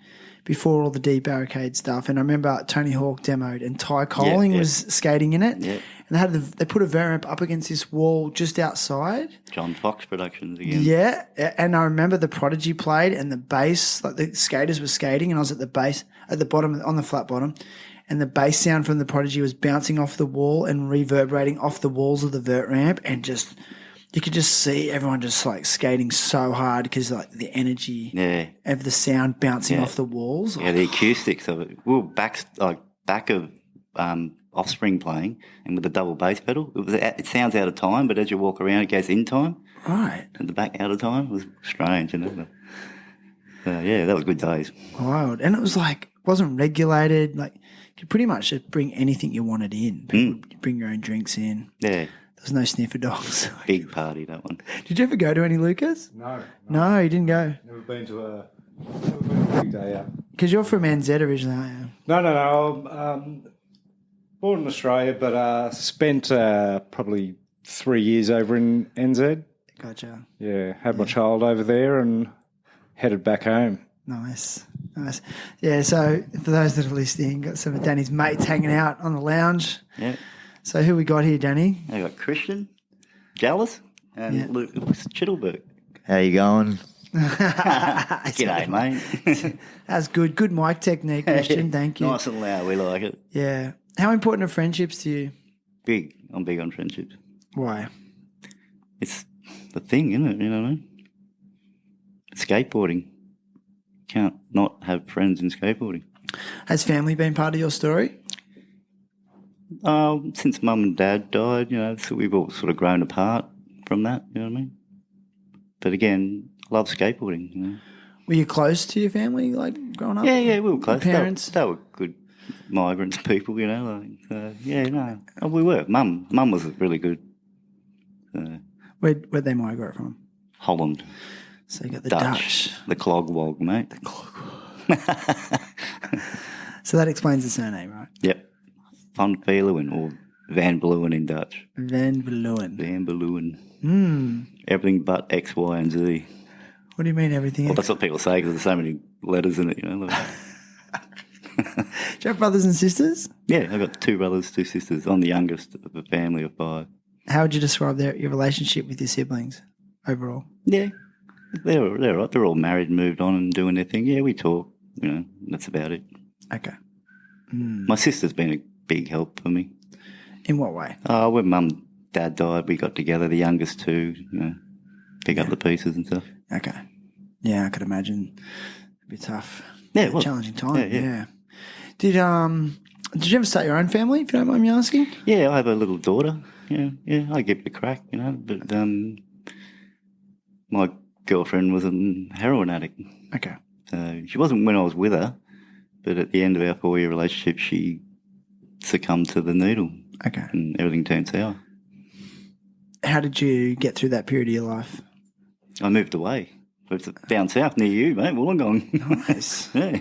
before all the D barricade stuff. And I remember Tony Hawk demoed and Ty Coling was skating in it. Yeah. And they put a variant up against this wall just outside. John Fox Productions again. Yeah. And I remember the Prodigy played and the bass, like the skaters were skating and I was at the base, at the bottom, on the flat bottom. And the bass sound from the Prodigy was bouncing off the wall and reverberating off the walls of the vert ramp. And just, you could just see everyone just like skating so hard because like the energy of the sound bouncing off the walls. Yeah, the acoustics of it. We were back of Offspring playing, and with the double bass pedal, it sounds out of time, but as you walk around, it goes in time. Right. And the back out of time. It was strange, you know. Yeah, that was good days. Wild. And it was like, it wasn't regulated. Like, you could pretty much just bring anything you wanted in. People would bring your own drinks in. Yeah. There was no sniffer dogs. Big party, that one. Did you ever go to any, Lucas? No, you didn't go. Never been to a Big Day Out. Because you're from NZ originally, aren't you? No. Born in Australia, but spent probably 3 years over in NZ. Gotcha. Yeah, had my child over there and headed back home. Nice. Yeah, so for those that are listening, got some of Danny's mates hanging out on the lounge. Yeah. So who we got here, Danny? I got Christian, Jealous, and Luke Chittleberg. How you going? G'day, mate. That's good. Good mic technique, Christian. Thank you. Nice and loud. We like it. Yeah. How important are friendships to you? big. I'm big on friendships. Why? It's the thing, isn't it? You know what I mean? Skateboarding. Can't not have friends in skateboarding. Has family been part of your story? Since mum and dad died, so we've all sort of grown apart from that, you know what I mean? But again, I love skateboarding, Were you close to your family, like, growing up? Yeah, we were close. Parents? They were good migrants people, we were. Mum was really good. Where'd they migrate from? Holland. So you got the Dutch. The clogwog, mate. The clogwog. So that explains the surname, right? Yep. Van Veluwen, or Van Veluwen in Dutch. Van Veluwen. Van Veluwen. Everything but X, Y, and Z. What do you mean everything? Well, that's what people say because there's so many letters in it, Do you have brothers and sisters? Yeah, I've got 2 brothers, 2 sisters. I'm the youngest of a family of 5. How would you describe your relationship with your siblings overall? Yeah, they're right. They're all married and moved on and doing their thing. Yeah, we talk, that's about it. Okay. My sister's been a big help for me. In what way? When mum and dad died, we got together, the youngest 2, pick up the pieces and stuff. Okay. Yeah, I could imagine it'd be tough. Yeah, it was. Challenging time. Yeah. Did you ever start your own family, if you don't mind me asking? Yeah, I have a little daughter. Yeah, I give it a crack, but my girlfriend was a heroin addict. Okay. So she wasn't when I was with her, but at the end of our 4-year relationship, she succumbed to the needle. Okay. And everything turned sour. How did you get through that period of your life? I moved away. Moved down south near you, mate, Wollongong. Nice. Yeah.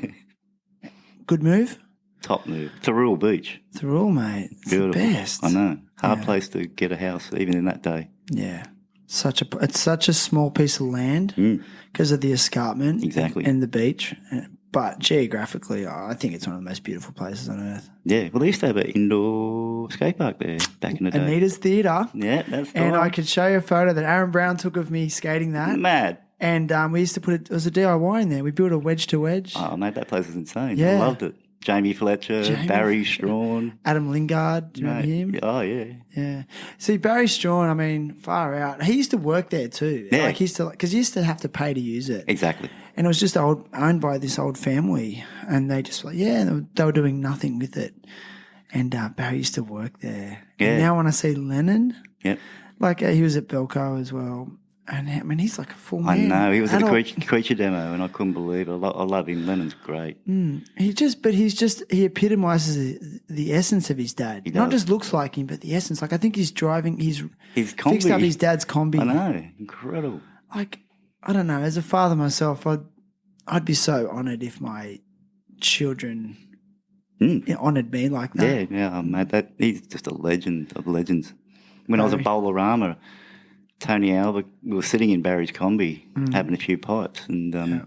Good move? Top move. It's a rural beach. It's all, mate. It's Beautiful. the best. I know. Hard place to get a house, even in that day. Yeah. It's such a small piece of land because of the escarpment. Exactly. And the beach. But geographically, I think it's one of the most beautiful places on earth. Yeah. Well, they used to have an indoor skate park there back in the day. Anita's Theatre. Yeah, that's the And one. I could show you a photo that Aaron Brown took of me skating that. Mad. And we used to put it was a DIY in there. We built a wedge to wedge. Oh, mate, that place is insane. Yeah. I loved it. Jamie Fletcher, Barry Strawn. Adam Lingard, do you remember him? Oh, yeah. Yeah. See, Barry Strawn, I mean, far out. He used to work there too. Yeah. Like because you used to have to pay to use it. Exactly. And it was just owned by this old family. And they just they were doing nothing with it. And Barry used to work there. Yeah. And now when I see Lennon, Yep. like he was at Belco as well. And I mean, he's like a full I man. know. He was at Adult. the creature demo and I couldn't believe it. I love him. Lennon's great. He epitomises the essence of his dad. He Not does. just looks like him, but the essence. Like I think he's His fixed combi. up his dad's combi. I know. Incredible. Like I don't know. As a father myself, I'd be so honoured if my children honoured me like that. Yeah, mate. He's just a legend of legends. When I was at Bowlerama, Tony Alba, we were sitting in Barry's combi having a few pipes, and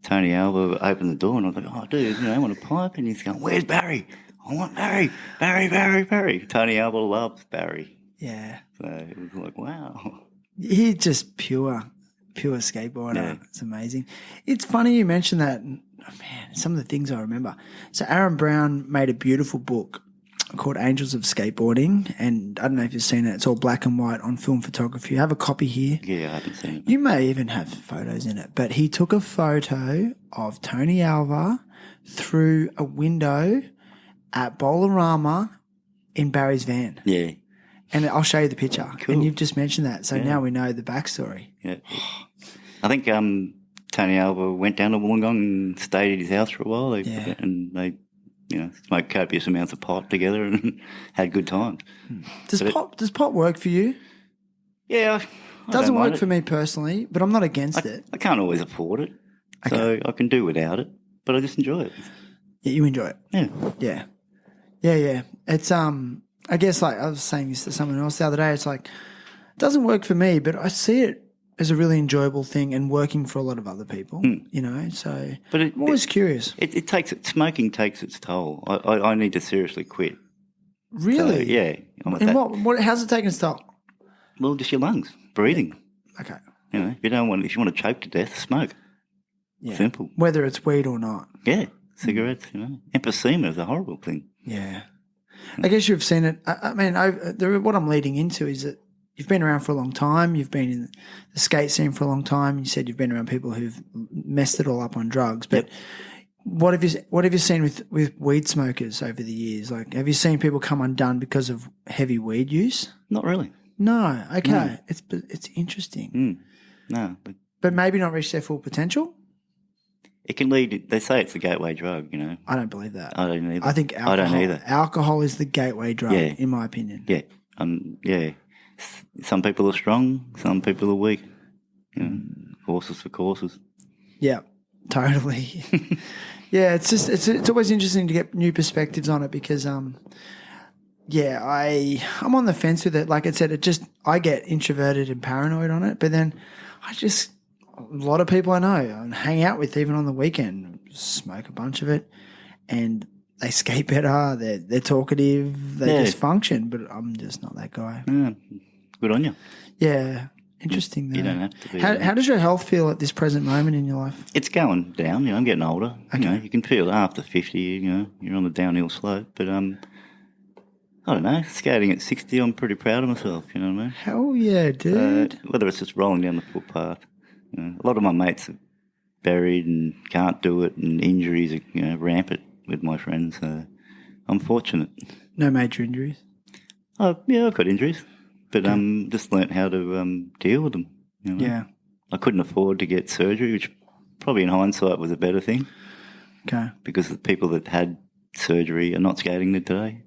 Tony Alba opened the door, and I was like, "Oh, dude, I want a pipe?" And he's going, "Where's Barry? I want Barry, Barry." Tony Alba loves Barry, Yeah. so it was like, wow. He's just pure skateboarder. Yeah. It's amazing. It's funny you mentioned that. Oh, man, some of the things I remember. So Aaron Brown made a beautiful book called Angels of Skateboarding, and I don't know if you've seen it. It's all black and white on film photography. I have a copy here. Yeah, I haven't seen it. You may even have photos in it, but he took a photo of Tony Alva through a window at Bowlerama in Barry's van. Yeah, And I'll show you the picture. Cool. And you've just mentioned that. So now we know the backstory. yeah. I think Tony Alba went down to Wollongong and stayed at his house for a while. And they smoked copious amounts of pot together and had good times. Does pot work for you? Yeah, I Doesn't don't mind work it. for me personally, but I'm not against it. I can't always afford it, so I can do without it, but I just enjoy it. Yeah, you enjoy it. Yeah. Yeah. It's I guess like I was saying this to someone else the other day. It's like it doesn't work for me, but I see it as a really enjoyable thing and working for a lot of other people. So But I'm always curious. Smoking takes its toll. I need to seriously quit. Really? So, yeah. I'm at And that. what? How's it taking its toll? Well, just your lungs, breathing. Okay. If you want to choke to death, smoke. Yeah. Simple. Whether it's weed or not. Yeah, cigarettes. Emphysema is a horrible thing. Yeah. I guess you've seen it. I mean, what I'm leading into is that you've been around for a long time. You've been in the skate scene for a long time. You said you've been around people who've messed it all up on drugs. But what have you seen with weed smokers over the years? Like, have you seen people come undone because of heavy weed use? Not really. No. Okay. It's interesting. No, But maybe not reach their full potential? it can lead. They say it's the gateway drug. I don't believe that. I don't either. I think alcohol, I don't either. Alcohol is the gateway drug, in my opinion. Yeah. Yeah. Some people are strong. Some people are weak. Horses for courses. Yeah, totally. Yeah, it's always interesting to get new perspectives on it because I'm on the fence with it. Like I said, I get introverted and paranoid on it, but then a lot of people I know and hang out with even on the weekend smoke a bunch of it, and they skate better. They're talkative. They just function, but I'm just not that guy. Yeah. Good on you. Yeah. Interesting, though. You don't have to be. How does your health feel at this present moment in your life? It's going down. I'm getting older. Okay. You can feel after 50. You're on the downhill slope. But I don't know. Skating at 60, I'm pretty proud of myself. You know what I mean? Hell yeah, dude. Whether it's just rolling down the footpath. A lot of my mates are buried and can't do it, and injuries are rampant with my friends. So I'm fortunate. No major injuries? I've got injuries. But just learnt how to deal with them. Yeah. I couldn't afford to get surgery, which probably in hindsight was a better thing. Okay. Because the people that had surgery are not skating today,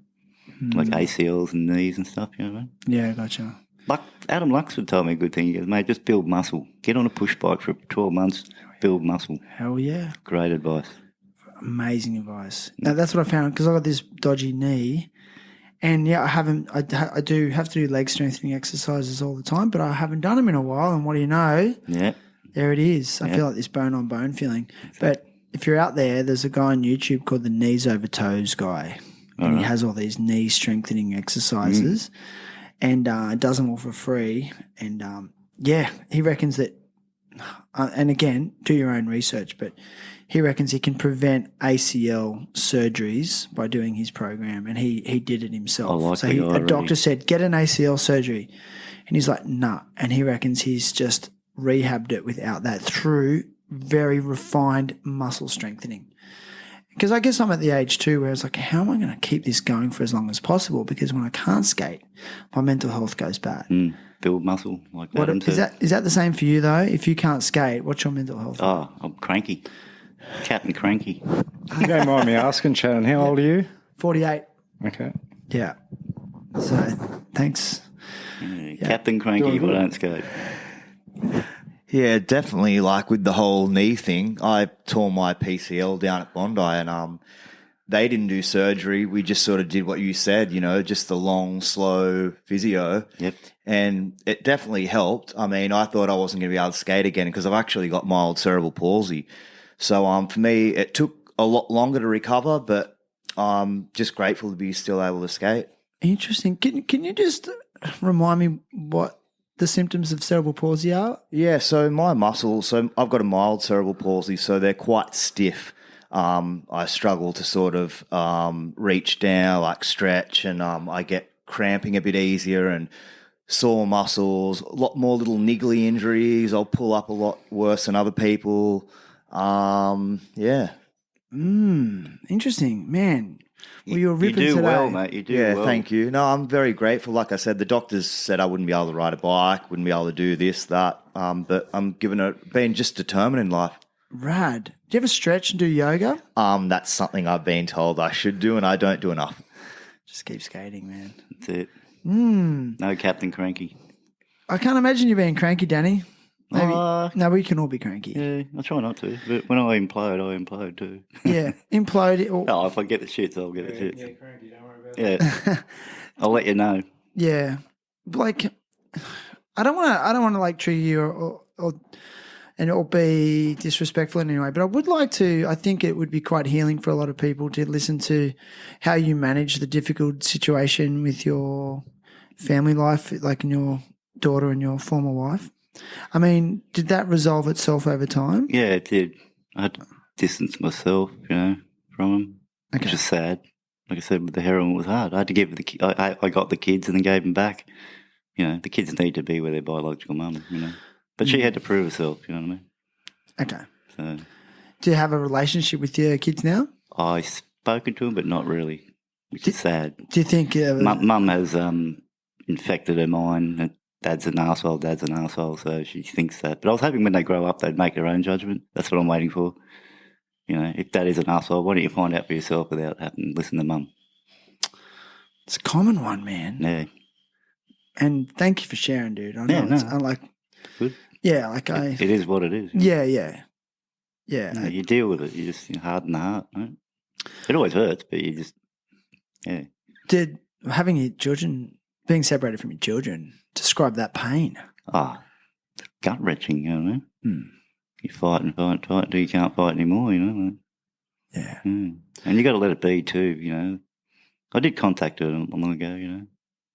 like ACLs and knees and stuff. You know what I mean? Yeah, gotcha. Like Adam Luxford told me a good thing. He goes, mate, just build muscle. Get on a push bike for 12 months. Build muscle. Hell yeah. Great advice. Amazing advice. Now that's what I found because I got this dodgy knee. And I do have to do leg strengthening exercises all the time, but I haven't done them in a while. And what do you know? Yeah. There it is. I feel like this bone on bone feeling. But if you're out there, there's a guy on YouTube called the Knees Over Toes guy. And he has all these knee strengthening exercises and does them all for free. And he reckons that, and again, do your own research, but he reckons he can prevent ACL surgeries by doing his program, and he did it himself. A doctor said, get an ACL surgery. And he's like, nah. And he reckons he's just rehabbed it without that through very refined muscle strengthening. Because I guess I'm at the age too where it's like, how am I going to keep this going for as long as possible? Because when I can't skate, my mental health goes bad. Build muscle like that. Is that the same for you though? If you can't skate, what's your mental health? Oh, I'm cranky. Captain Cranky. You don't mind me asking, Shannon, how old are you? 48. Okay. Yeah. So, thanks. Captain Cranky, if I don't skate. Yeah, definitely. Like with the whole knee thing, I tore my PCL down at Bondi and they didn't do surgery. We just sort of did what you said, just the long, slow physio. Yep. And it definitely helped. I mean, I thought I wasn't going to be able to skate again because I've actually got mild cerebral palsy. So for me, it took a lot longer to recover, but I'm just grateful to be still able to skate. Interesting. Can you just remind me what the symptoms of cerebral palsy are? Yeah, so my muscles, I've got a mild cerebral palsy, so they're quite stiff. I struggle to sort of reach down, like stretch, and I get cramping a bit easier and sore muscles, a lot more little niggly injuries. I'll pull up a lot worse than other people. Interesting, man. Well, you're ripping you do today. well, mate. You do well. Thank you. No, I'm very grateful. Like I said, the doctors said I wouldn't be able to ride a bike, wouldn't be able to do this, that. But I'm being just determined in life. Rad. Do you ever stretch and do yoga? That's something I've been told I should do, and I don't do enough. Just keep skating, man. That's it. No Captain Cranky. I can't imagine you being cranky, Danny. Maybe. No, we can all be cranky. Yeah, I try not to. But when I implode too. Yeah, implode. If I get the shits, I'll get the shits. Yeah, cranky, don't worry about it. I'll let you know. Yeah, like I don't want to like trigger you or be disrespectful in any way, but I would like to. I think it would be quite healing for a lot of people to listen to how you manage the difficult situation with your family life, like in your daughter and your former wife. I mean, did that resolve itself over time? Yeah, it did. I had to distance myself, from him, which is sad. like I said, with the heroin, it was hard. I had to give I got the kids and then gave them back. The kids need to be with their biological mum, But she had to prove herself, you know what I mean? Okay. So Do you have a relationship with your kids now? I've spoken to them, but not really, which is sad. Do you think... Mum has infected her mind that dad's an arsehole, so she thinks that. But I was hoping when they grow up, they'd make their own judgment. That's what I'm waiting for. If dad is an arsehole, why don't you find out for yourself without having to listen to mum? It's a common one, man. Yeah. And thank you for sharing, dude. I know good. Yeah, It is what it is. Yeah. You deal with it. You just harden the heart, right? It always hurts, but you just, Did having your children, being separated from your children, describe that pain? Gut wrenching, you know what I mean? You fight until you can't fight anymore, Yeah. And you got to let it be too, I did contact her a long ago,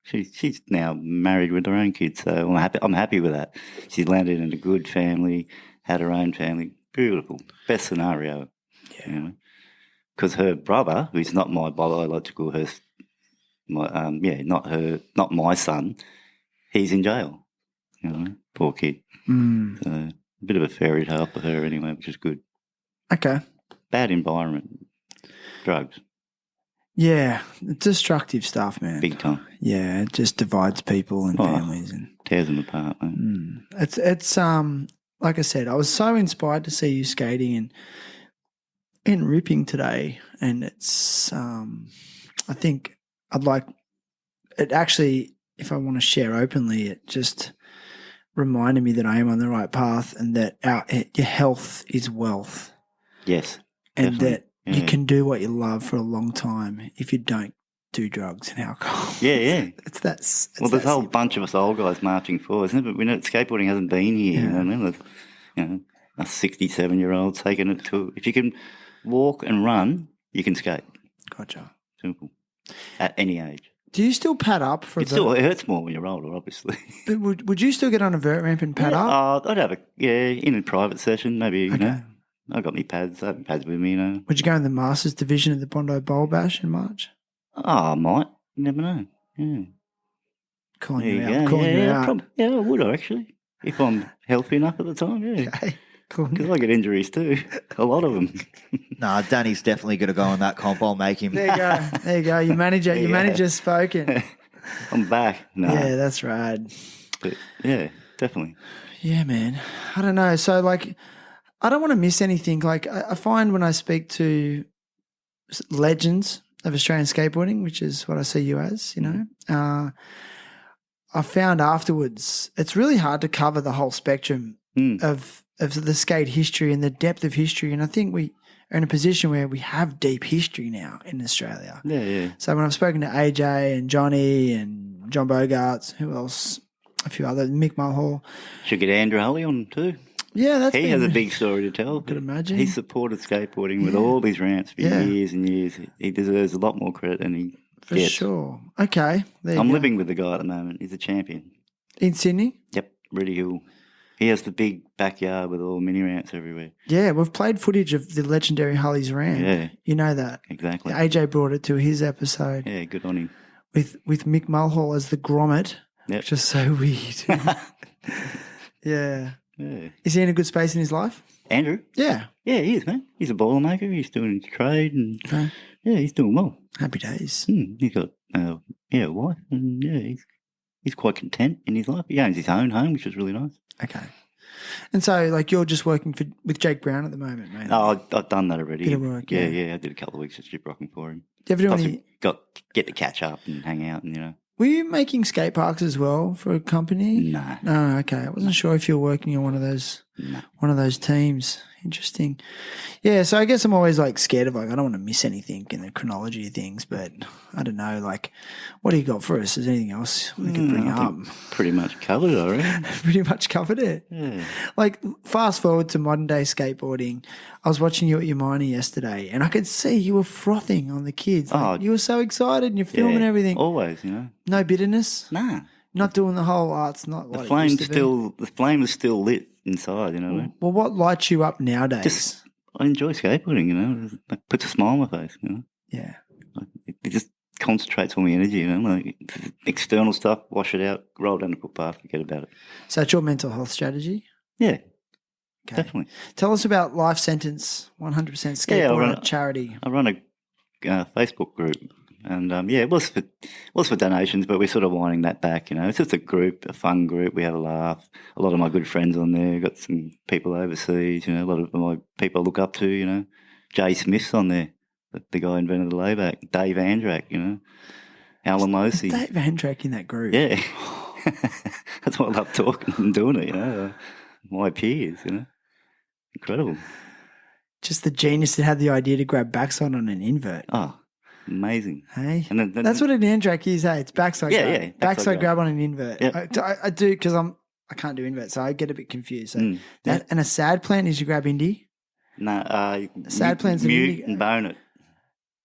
She's now married with her own kids, so I'm happy with that. She's landed in a good family, had her own family. Beautiful. Best scenario. Yeah. Because her brother, who's not my biological, not my son, he's in jail. Poor kid. So a bit of a fairy tale for her anyway, which is good. Okay. Bad environment. Drugs. Yeah, destructive stuff, man. Big time. Yeah, it just divides people and families and tears them apart, man. It's like I said, I was so inspired to see you skating and ripping today, and it's I think I'd like it actually, if I want to share openly, it just reminded me that I am on the right path and that your health is wealth. Yes. And definitely. that you can do what you love for a long time if you don't do drugs and alcohol. Yeah. There's a whole bunch of us old guys marching forward, isn't it? But we know skateboarding hasn't been here. Yeah. You know what I mean? A 67-year-old taking it to. If you can walk and run, you can skate. Gotcha. Simple. At any age. Do you still pad up for it hurts more when you're older, obviously. But would you still get on a vert ramp and pad up? I'd have in a private session, maybe, I got my pads. I have pads with me, Would you go in the Masters division of the Bondi Bowl Bash in March? I might. You never know. Yeah. Calling you out. I would actually. If I'm healthy enough at the time, yeah. Okay. Cool. Because I get injuries too. A lot of them. Nah, Danny's definitely going to go on that comp. I'll make him. There you go. Your manager's spoken. I'm back. No. Yeah, that's rad. But, yeah, definitely. Yeah, man. I don't know. So, I don't want to miss anything. I find when I speak to legends of Australian skateboarding, which is what I see you as, I found afterwards it's really hard to cover the whole spectrum of the skate history and the depth of history. And I think we are in a position where we have deep history now in Australia. Yeah. So when I've spoken to AJ and Johnny and John Bogarts, who else? A few others, Mick Mulhall. Should get Andrew Hulley on too. Yeah, he has a big story to tell. I could imagine. He supported skateboarding with all these ramps for years and years. He deserves a lot more credit than he gets. For sure. Okay. I'm living with the guy at the moment. He's a champion. In Sydney? Yep, Reddy Hill. He has the big backyard with all mini ramps everywhere. Yeah, we've played footage of the legendary Hulley's ramp. Yeah. You know that. Exactly. AJ brought it to his episode. Yeah, good on him. With Mick Mulhall as the grommet. Yep. Which is so weird. Yeah. Is he in a good space in his life? Andrew? Yeah. Yeah, he is, man. He's a boilermaker. He's doing his trade and he's doing well. Happy days. He's got a wife and he's quite content in his life. He owns his own home, which is really nice. Okay. And so you're just working with Jake Brown at the moment, mate? Oh, I've done that already. Bit of work, yeah. I did a couple of weeks of strip rocking for him. Do you ever do any... Get to catch up and hang out and, Were you making skate parks as well for a company? No. No, okay. I wasn't sure if you were working on one of those teams. Interesting. Yeah, so I guess I'm always scared of I don't want to miss anything in the chronology of things, but I don't know, what do you got for us? Is there anything else we could bring up? Pretty much covered it, I reckon. Pretty much covered it. Yeah. Fast forward to modern day skateboarding. I was watching you at your minor yesterday and I could see you were frothing on the kids. You were so excited and you're filming everything. Always, No bitterness? Nah. Not doing the whole it's not what the flame is still lit inside, Well, what lights you up nowadays? I enjoy skateboarding, It puts a smile on my face, Yeah. it just concentrates all my energy, you know, like external stuff, wash it out, roll down the footpath, forget about it. So it's your mental health strategy? Yeah, Okay. definitely. Tell us about Life Sentence 100% Skateboarder charity. I run a Facebook group, and it was for donations, but we're sort of winding that back. You know, it's just a group, a fun group. We have a laugh. A lot of my good friends on there. Got some people overseas. You know, a lot of my people I look up to. You know, Jay Smith's on there, the guy who invented the layback. Dave Andrak. You know, Alan Losey. Dave Andrak in that group. Yeah, that's why I love talking and doing it. You know, my peers. You know, incredible. Just the genius that had the idea to grab backside on an invert. Oh, amazing. Hey? And then that's what an Andrak is, hey? It's backside grab. Yeah. Backside grab on an invert. Yeah. I do because I can't do invert, so I get a bit confused. So and a sad plan is you grab indie? No, sad plan's mute an indie. and bone it.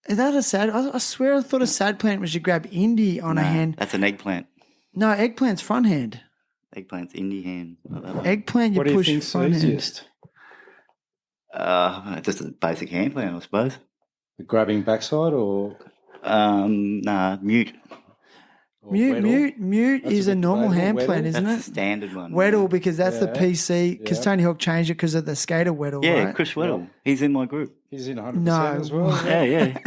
Is that a sad? I swear I thought a sad plant was you grab indie on a hand. That's an eggplant. No, eggplant's front hand. Eggplant's indie hand. Like that one. Eggplant you What do you push think's front hand. easiest? Just a basic hand plan, I suppose. The grabbing backside or Mute. Mute That's is a a bit normal weddle, hand weddle. plan, isn't That's it? the standard one. Weddle, because that's the Yeah. PC. Because Yeah. Tony Hawk changed it because of the skater Weddle, Yeah, right? Chris Weddle. He's in my group. he's in 100% No. as well. Yeah.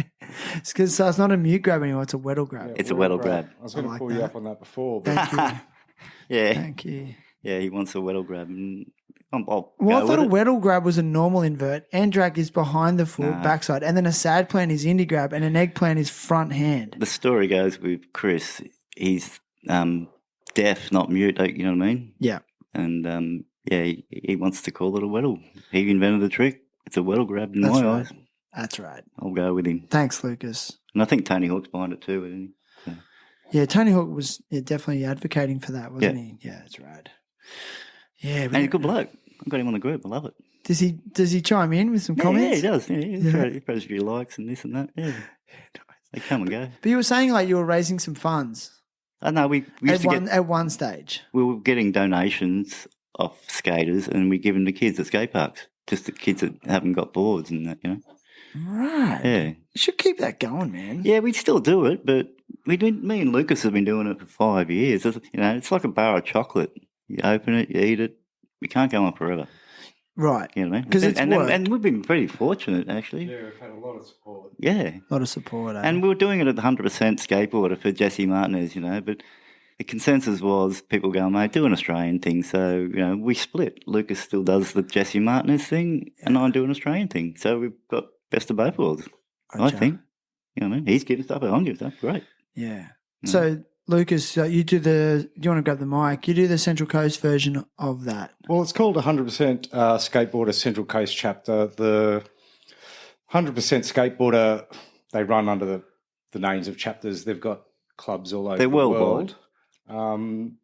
It's because it's not a mute grab anymore; it's a Weddle grab. It's a Weddle grab. I was going I to like pull you that. up on that before. But Thank you, Yeah. thank you. Yeah, he wants a Weddle grab. And I'll Well, I go thought a with it. Weddle grab was a normal invert. Andrak is behind the foot, Nah. backside, and then a sad plan is indie grab, and an eggplant is front hand. The story goes with Chris. He's deaf, not mute. You know what I mean? Yeah. And he wants to call it a Weddle. He invented the trick. It's a Weddle grab in That's my right. eyes. That's right. I'll go with him. Thanks, Lucas. And I think Tony Hawk's behind it too, isn't he? Yeah, Tony Hawk was definitely advocating for that, wasn't Yeah. he? Yeah, that's right. Yeah, And he's a good bloke. I've got him on the group. I love it. does he chime in with some comments? Yeah, he does. Yeah, Yeah. he throws a few likes and this and that. Yeah. They come and go. But you were saying like you were raising some funds I know we used at one stage. we were getting donations off skaters and we give them to kids at skate parks. Just the kids that haven't got boards and that, you know. Right. Yeah. You should keep that going, man. Yeah, we still do it, but me and Lucas have been doing it for 5 years. It's like a bar of chocolate. You open it, you eat it. We can't go on forever. Right. You know what I mean? 'Cause it's work. and we've been pretty fortunate, actually. yeah, we've had a lot of support. Yeah. A lot of support. And we were doing it at the 100% skateboarder for Jesse Martinez, you know, but the consensus was people going, mate, do an Australian thing. So, you know, we split. Lucas still does the Jesse Martinez thing and I do an Australian thing. So we've got best of both worlds, I Gotcha. think. You know what I mean? He's giving stuff, I'm giving stuff. Great. Yeah. So, Lucas, you do you want to grab the mic? You do the Central Coast version of that. Well, it's called 100% Skateboarder Central Coast chapter. The 100% Skateboarder, they run under the names of chapters. They've got clubs all over They're the worldwide. world. I'm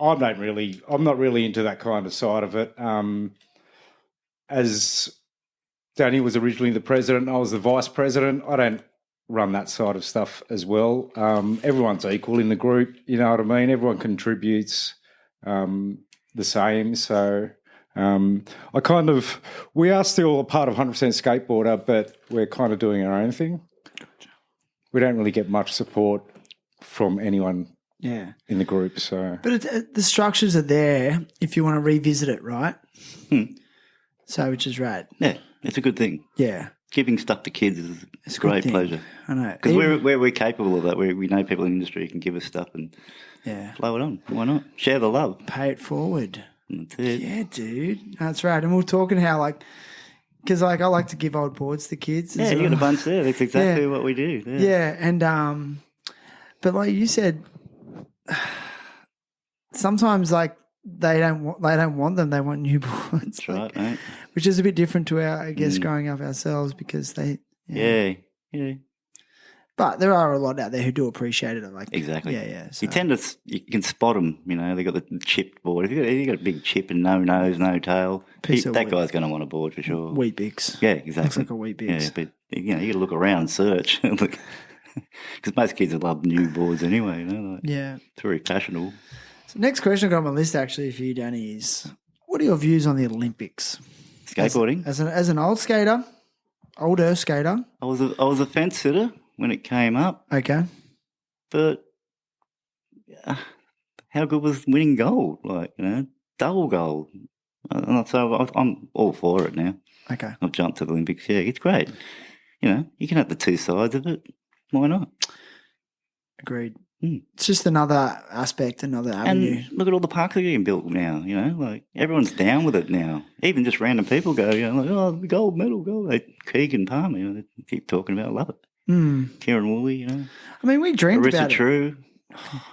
not really into that kind of side of it. As Danny was originally the president, I was the vice president. I don't run that side of stuff as well. Everyone's equal in the group, you know what I mean? Everyone contributes the same. So we are still a part of 100% Skateboarder, but we're kind of doing our own thing. We don't really get much support from anyone Yeah. in the group. So But the structures are there if you want to revisit it, right? So, which is rad. Yeah, it's a good thing. Yeah. Giving stuff to kids is It's a a good great thing. pleasure. I know. Because we're capable of that. We know people in the industry can give us stuff and Yeah. flow it on. Why not? Share the love. Pay it forward. That's it. Yeah, dude. That's right. And we we're talking how, because I like to give old boards to kids. Yeah, as you got a well. bunch there. That's exactly Yeah. what we do. Yeah. Yeah, and but like you said, sometimes they don't want them. They want new boards. That's right, mate. Which is a bit different to our, I guess, growing up ourselves because they. Yeah. But there are a lot out there who do appreciate it. Exactly. Yeah. So. You can spot them. You know, they got the chipped board. If you got a big chip and no nose, no tail, Piece of that wheat. guy's going to want a board for sure. Wheat Bix. Yeah, exactly. Looks like a Wheat Bix. Yeah, but you got to look around and search. Because most kids love new boards anyway. You know, Yeah. it's very fashionable. So next question I got on my list actually for you, Danny, is what are your views on the Olympics? Skateboarding. As an older skater, I was a fence sitter when it came up, Okay. but how good was winning gold? Like, double gold. So I'm all for it now. Okay. I've jumped to the Olympics. Yeah, it's great. You can have the two sides of it. Why not? Agreed. Mm. It's just another aspect, another avenue. And look at all the parks that are getting built now, like everyone's down with it now. Even just random people go, like, oh, the gold medal, gold. Like Keegan Palmer, they keep talking about it, love it. Kieran Woolley, I mean, we dreamed Marissa about it. True.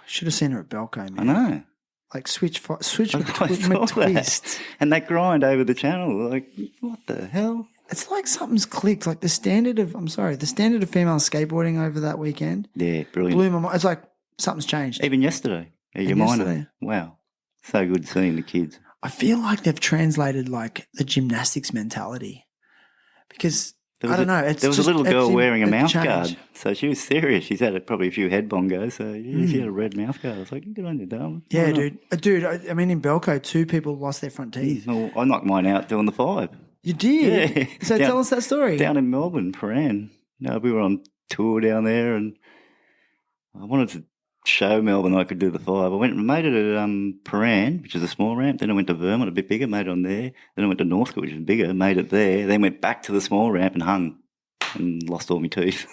Should have seen her at Belco, man. I know. Like switch I McTwist. that. And that grind over the channel, like, what the hell? It's like something's clicked. Like the standard of female skateboarding over that weekend Yeah, brilliant. blew my mind. It's like something's changed. Even yesterday, at your minor. Wow. So good seeing the kids. I feel like they've translated like the gymnastics mentality because I don't know. There was a little girl wearing a mouth changed. guard, so she was serious. She's had probably a few head bongos, so she had a red mouth guard. I was like, "Good on you, darling." Yeah, dude. I mean, in Belco, 2 people lost their front teeth. Well, I knocked mine out doing the 5. You did? Yeah. So tell us that story. Down in Melbourne, Paran. We were on tour down there, and I wanted to show Melbourne I could do the 5. I went and made it at Paran, which is a small ramp. Then I went to Vermont, a bit bigger, made it on there. Then I went to Northcote, which is bigger, made it there. Then went back to the small ramp and hung and lost all my teeth.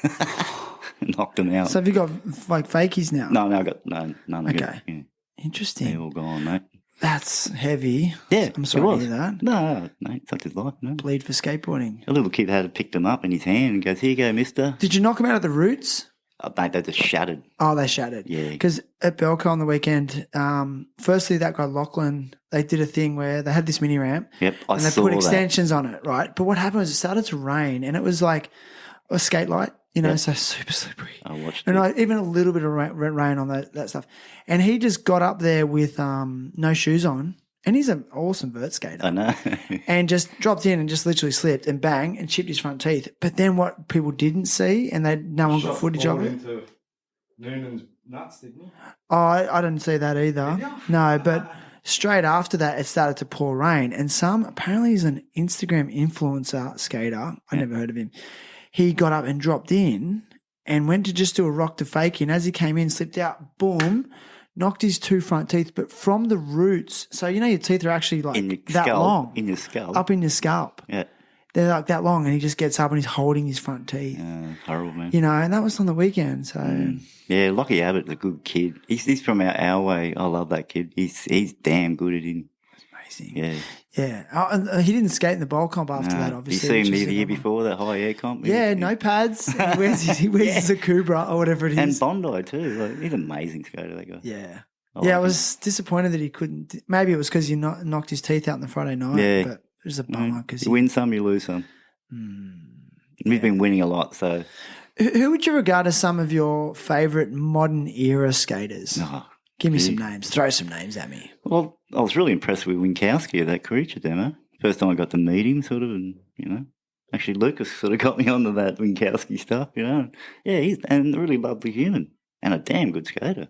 Knocked them out. So have you got like fakies now? No, I got none. Okay. Yeah. Interesting. They're all gone, mate. That's heavy. Yeah, I'm sorry it was. to hear that. No, mate, such is life. No. Bleed for skateboarding. A little kid had picked him up in his hand and goes, "Here you go, mister." Did you knock them out at the roots? Oh, mate, they just shattered. Oh, they shattered. Yeah. Because at Belco on the weekend, firstly, that guy Lachlan, they did a thing where they had this mini ramp. Yep, I and they saw put that. extensions on it, right? But what happened was it started to rain and it was like a skate light, so super slippery. I watched And it. even a little bit of rain on that stuff. And he just got up there with no shoes on. And he's an awesome vert skater. I know. And just dropped in and just literally slipped and bang and chipped his front teeth. But then what people didn't see, and no one got footage of it. Into Noonan's nuts, didn't you? Oh, I didn't see that either. No, but straight after that, it started to pour rain. And apparently he's an Instagram influencer skater. I never heard of him. He got up and dropped in and went to just do a rock to fake. And as he came in, slipped out, boom, knocked his 2 front teeth, but from the roots. So, your teeth are actually like In your that scalp, long. in your scalp. Up in your scalp. Yeah. They're like that long, and he just gets up and he's holding his front teeth. Horrible, man. And that was on the weekend. So, Yeah, Lockie Abbott's a good kid. He's from our way. I love that kid. He's damn good at him. amazing. Yeah. Yeah. Oh, and he didn't skate in the bowl comp after that, obviously. You see him which is the year another one. before, that high air comp? Yeah, no pads. He wears his Akubra or whatever it And is. Bondi too. Like, he's an amazing skater, that guy. Yeah. I Yeah, I like was disappointed that he couldn't. Maybe it was because he knocked his teeth out on the Friday night. Yeah. But it was a bummer because You win some, you lose some. We've been winning a lot, so. Who would you regard as some of your favourite modern era skaters? Oh, Give me some names. Throw some names at me. well, I was really impressed with Winkowski at that creature demo. First time I got to meet him, sort of, and, actually Lucas sort of got me onto that Winkowski stuff, Yeah, he's a really lovely human and a damn good skater.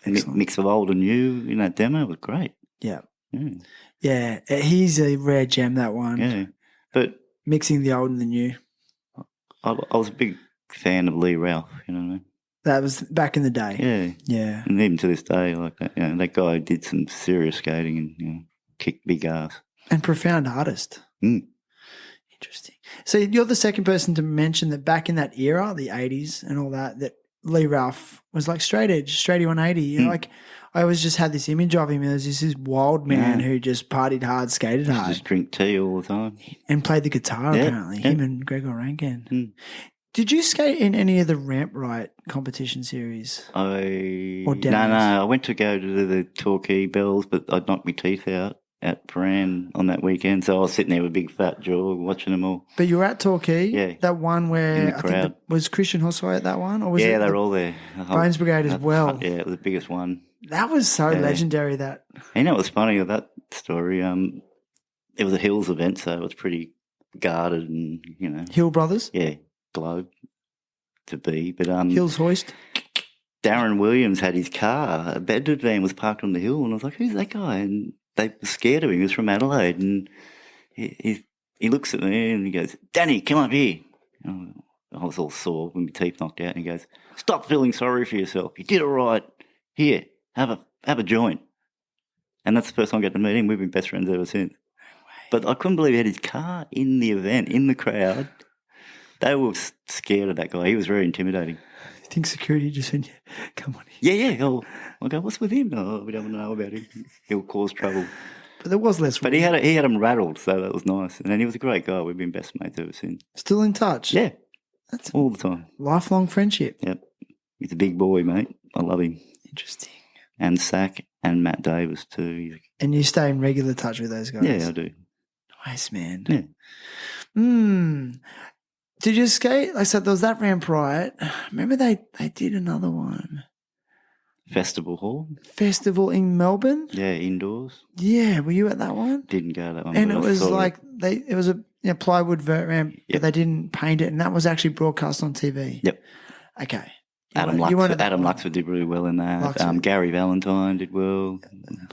Mix of old and new in that demo was great. Yeah. Yeah. Yeah. He's a rare gem, that one. Yeah. But Mixing the old and the new. I was a big fan of Lee Ralph, you know what I mean? That was back in the day. Yeah. Yeah. And even to this day, like that, that guy did some serious skating and kicked big ass. And profound artist. Mm. Interesting. So you're the second person to mention that back in that era, the 80s and all that Lee Ralph was like straight edge, straight 180. Like I always just had this image of him as this wild man who just partied hard, skated hard. Just drink tea all the time. And played the guitar, Yeah, apparently. yeah. Him and Gregor Rankin. Mm. Did you skate in any of the Ramp Right competition series? No, I went to go to the Torquay Bells, but I knocked my teeth out at Paran on that weekend. So I was sitting there with a big fat jaw watching them all. But you were at Torquay? Yeah. That one where In the I think crowd. was Christian Hossoy at that one? Or was Yeah, it they the were all there. Bones Brigade as well? Yeah, it was the biggest one. That was so legendary that. And it was funny with that story. It was a Hills event, so it was pretty guarded and, Hill Brothers? yeah, globe to be. But Hills Hoist? Darren Williams had his car. A Bedford van was parked on the hill, and I was like, "Who's that guy?" And they were scared of him. He was from Adelaide, and he looks at me and he goes, "Danny, come up here." I was all sore with my teeth knocked out, and he goes, "Stop feeling sorry for yourself. You did all right. Here, have a joint." And that's the first time I got to meet him. We've been best friends ever since. But I couldn't believe he had his car in the event, in the crowd. They were scared of that guy. He was very intimidating. I think security just went, come on. Yeah. I'll go, "What's with him?" "Oh, we don't know about him. He'll cause trouble." But there was less. But he had him rattled, so that was nice. And then he was a great guy. We've been best mates ever since. Still in touch? Yeah. That's all the time. Lifelong friendship. Yep. He's a big boy, mate. I love him. Interesting. And Sack and Matt Davis too. And you stay in regular touch with those guys? Yeah, I do. Nice, man. Yeah. Did you skate? Like, so there was that ramp, right? Remember they did another one. Festival Hall. Festival in Melbourne? Yeah, indoors. Yeah, were you at that one? Didn't go to that one. And it was like it was a plywood vert ramp, but they didn't paint it, and that was actually broadcast on TV. Yep. Okay. You Adam Luxford did really well in that. Gary Valentine did well.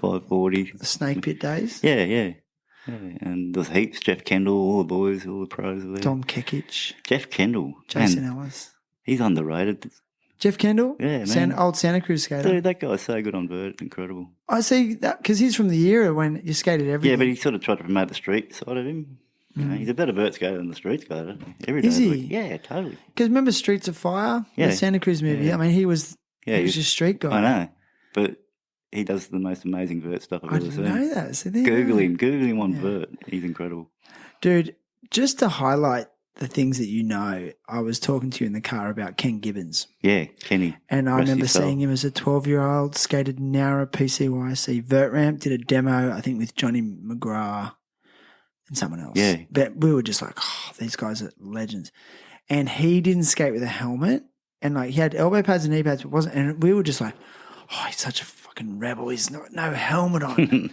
540. The Snake Pit days. Yeah. And there's heaps. Jeff Kendall, all the boys, all the pros were there. Dom Kekic. Jeff Kendall. Jason Ellis. He's underrated. Jeff Kendall? Yeah, man. Old Santa Cruz skater. Dude, that guy's so good on vert. Incredible. I see that because he's from the era when you skated everything. Yeah, but he sort of tried to promote the street side of him. You know, he's a better vert skater than the street skater. Is he? Yeah, totally. Because remember Streets of Fire? Yeah. The Santa Cruz movie? Yeah. I mean, he was just a street guy. I know. But he does the most amazing vert stuff I've ever seen. I didn't know that. So Google him on vert. He's incredible. Dude, just to highlight the things that you know, I was talking to you in the car about Ken Gibbons. Yeah, Kenny. And I remember seeing him as a 12-year-old, skated Nara PCYC vert ramp, did a demo, I think, with Johnny McGrath and someone else. Yeah. But we were just like, oh, these guys are legends. And he didn't skate with a helmet. And like he had elbow pads and knee pads, but wasn't. And we were just like, oh, he's such a fucking rebel. He's no helmet on.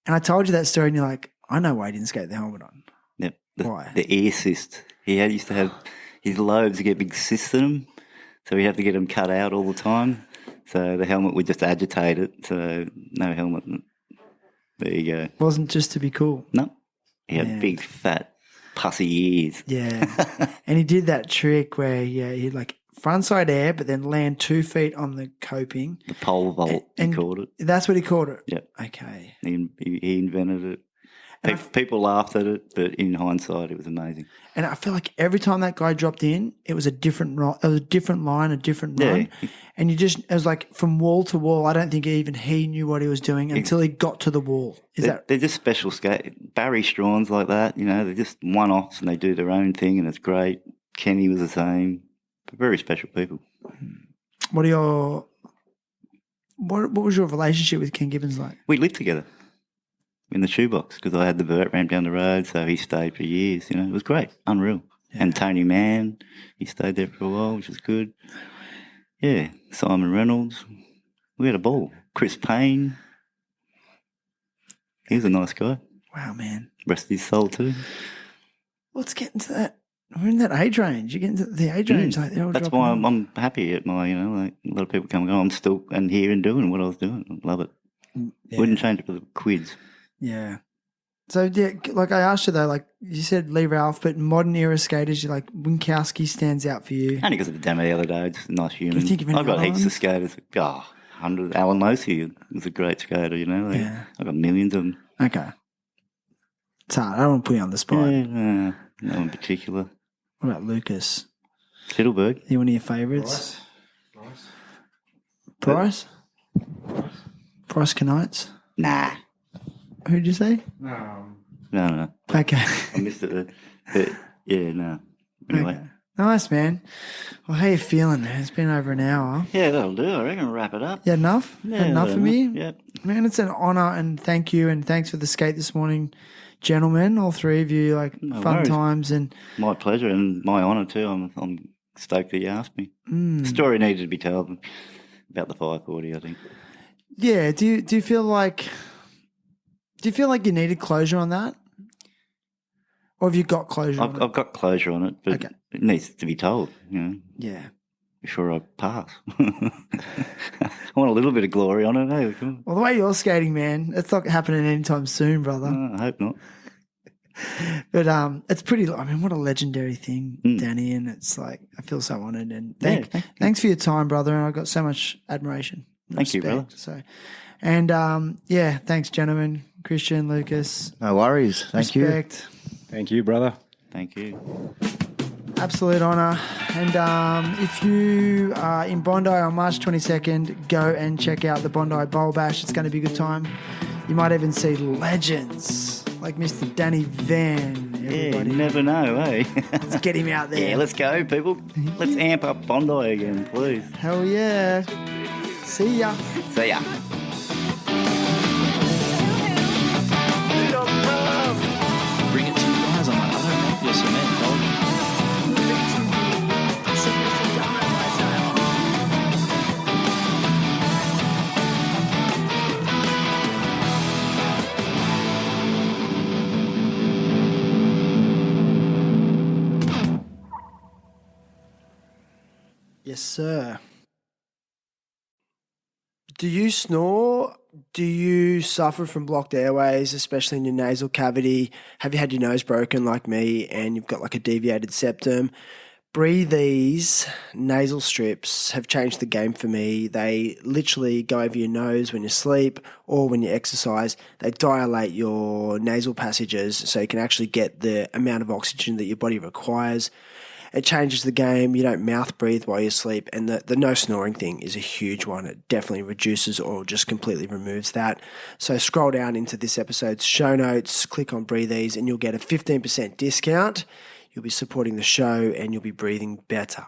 And I told you that story, and you're like, I know why he didn't skate with the helmet on. Yep. Why? The ear cyst. He used to have his lobes get big cysts in them, so we have to get them cut out all the time. So the helmet would just agitate it. So no helmet. There you go. Wasn't just to be cool. No. He had big, fat, pussy ears. Yeah. And he did that trick where he'd like frontside air, but then land 2 feet on the coping. The pole vault, he called it. That's what he called it? Yep. Okay. He invented it. People laughed at it, but in hindsight, it was amazing. And I feel like every time that guy dropped in, it was a different line, a different run. And it was like from wall to wall. I don't think even he knew what he was doing until he got to the wall. They're just special skate. Barry Strawn's like that, they're just one-offs and they do their own thing and it's great. Kenny was the same. Very special people. What was your relationship with Ken Gibbons like? We lived together in the shoebox because I had the vert ramp down the road, so he stayed for years. It was great, unreal. Yeah. And Tony Mann, he stayed there for a while, which was good. Yeah, Simon Reynolds, we had a ball. Chris Payne, he was a nice guy. Wow, man. Rest of his soul too. Let's get into that. We're in that age range. You get into the age range. Like that's why I'm happy at my, like a lot of people come and go, I'm still here and doing what I was doing. I love it. Yeah. Wouldn't change it for the quids. Yeah. So, like I asked you though, like you said Lee Ralph, but modern era skaters, you like Winkowski stands out for you. Only because of the demo the other day, just a nice human. Can you think of any I've got heaps ones? of skaters. 100. Alan Losey was a great skater, I've got millions of them. Okay. It's hard. I don't want to put you on the spot. Yeah, no in particular. What about Lucas? Fiddleberg. You one of your favourites? Price? Price Knights? Nah. Who'd you say? No. Okay. I missed it. But yeah, no. Anyway. Okay. Nice, man. Well, how you feeling, man? It's been over an hour. Yeah, that'll do. I reckon wrap it up. Yeah, enough? Yeah, enough for me? Yep. Man, it's an honour and thank you and thanks for the skate this morning, gentlemen, all three of you, No fun worries. times. And my pleasure and my honour too. I'm stoked that you asked me. The story needed to be told about the 540, I think. Yeah, do you feel like you needed closure on that? Or have you got closure on it? I've got closure on it, but it needs to be told, Yeah. Before I pass. I want a little bit of glory on it, eh? Well, the way you're skating, man, it's not happening anytime soon, brother. I hope not. But it's pretty. I mean, what a legendary thing, Danny. And it's like I feel so honoured. And thanks for your time, brother. And I got so much admiration. And Thank you, brother. So, and thanks, gentlemen, Christian, Lucas. No worries. Thank you. Thank you, brother. Thank you. Absolute honour. And if you are in Bondi on March 22nd, go and check out the Bondi Bowl Bash. It's going to be a good time. You might even see legends like Mr. Danny Van. Everybody. Yeah, never know, eh? Let's get him out there. Yeah, let's go, people. Let's amp up Bondi again, please. Hell yeah. See ya. See ya. Bring it to you guys. I'm like, I don't want your cement, dog. Yes, sir. Do you snore? Do you suffer from blocked airways, especially in your nasal cavity? Have you had your nose broken like me and you've got like a deviated septum? BREATHEEZE nasal strips have changed the game for me. They literally go over your nose when you sleep or when you exercise. They dilate your nasal passages so you can actually get the amount of oxygen that your body requires. It changes the game. You don't mouth breathe while you sleep. And the no snoring thing is a huge one. It definitely reduces or just completely removes that. So scroll down into this episode's show notes, click on BREATHEEZE, and you'll get a 15% discount. You'll be supporting the show and you'll be breathing better.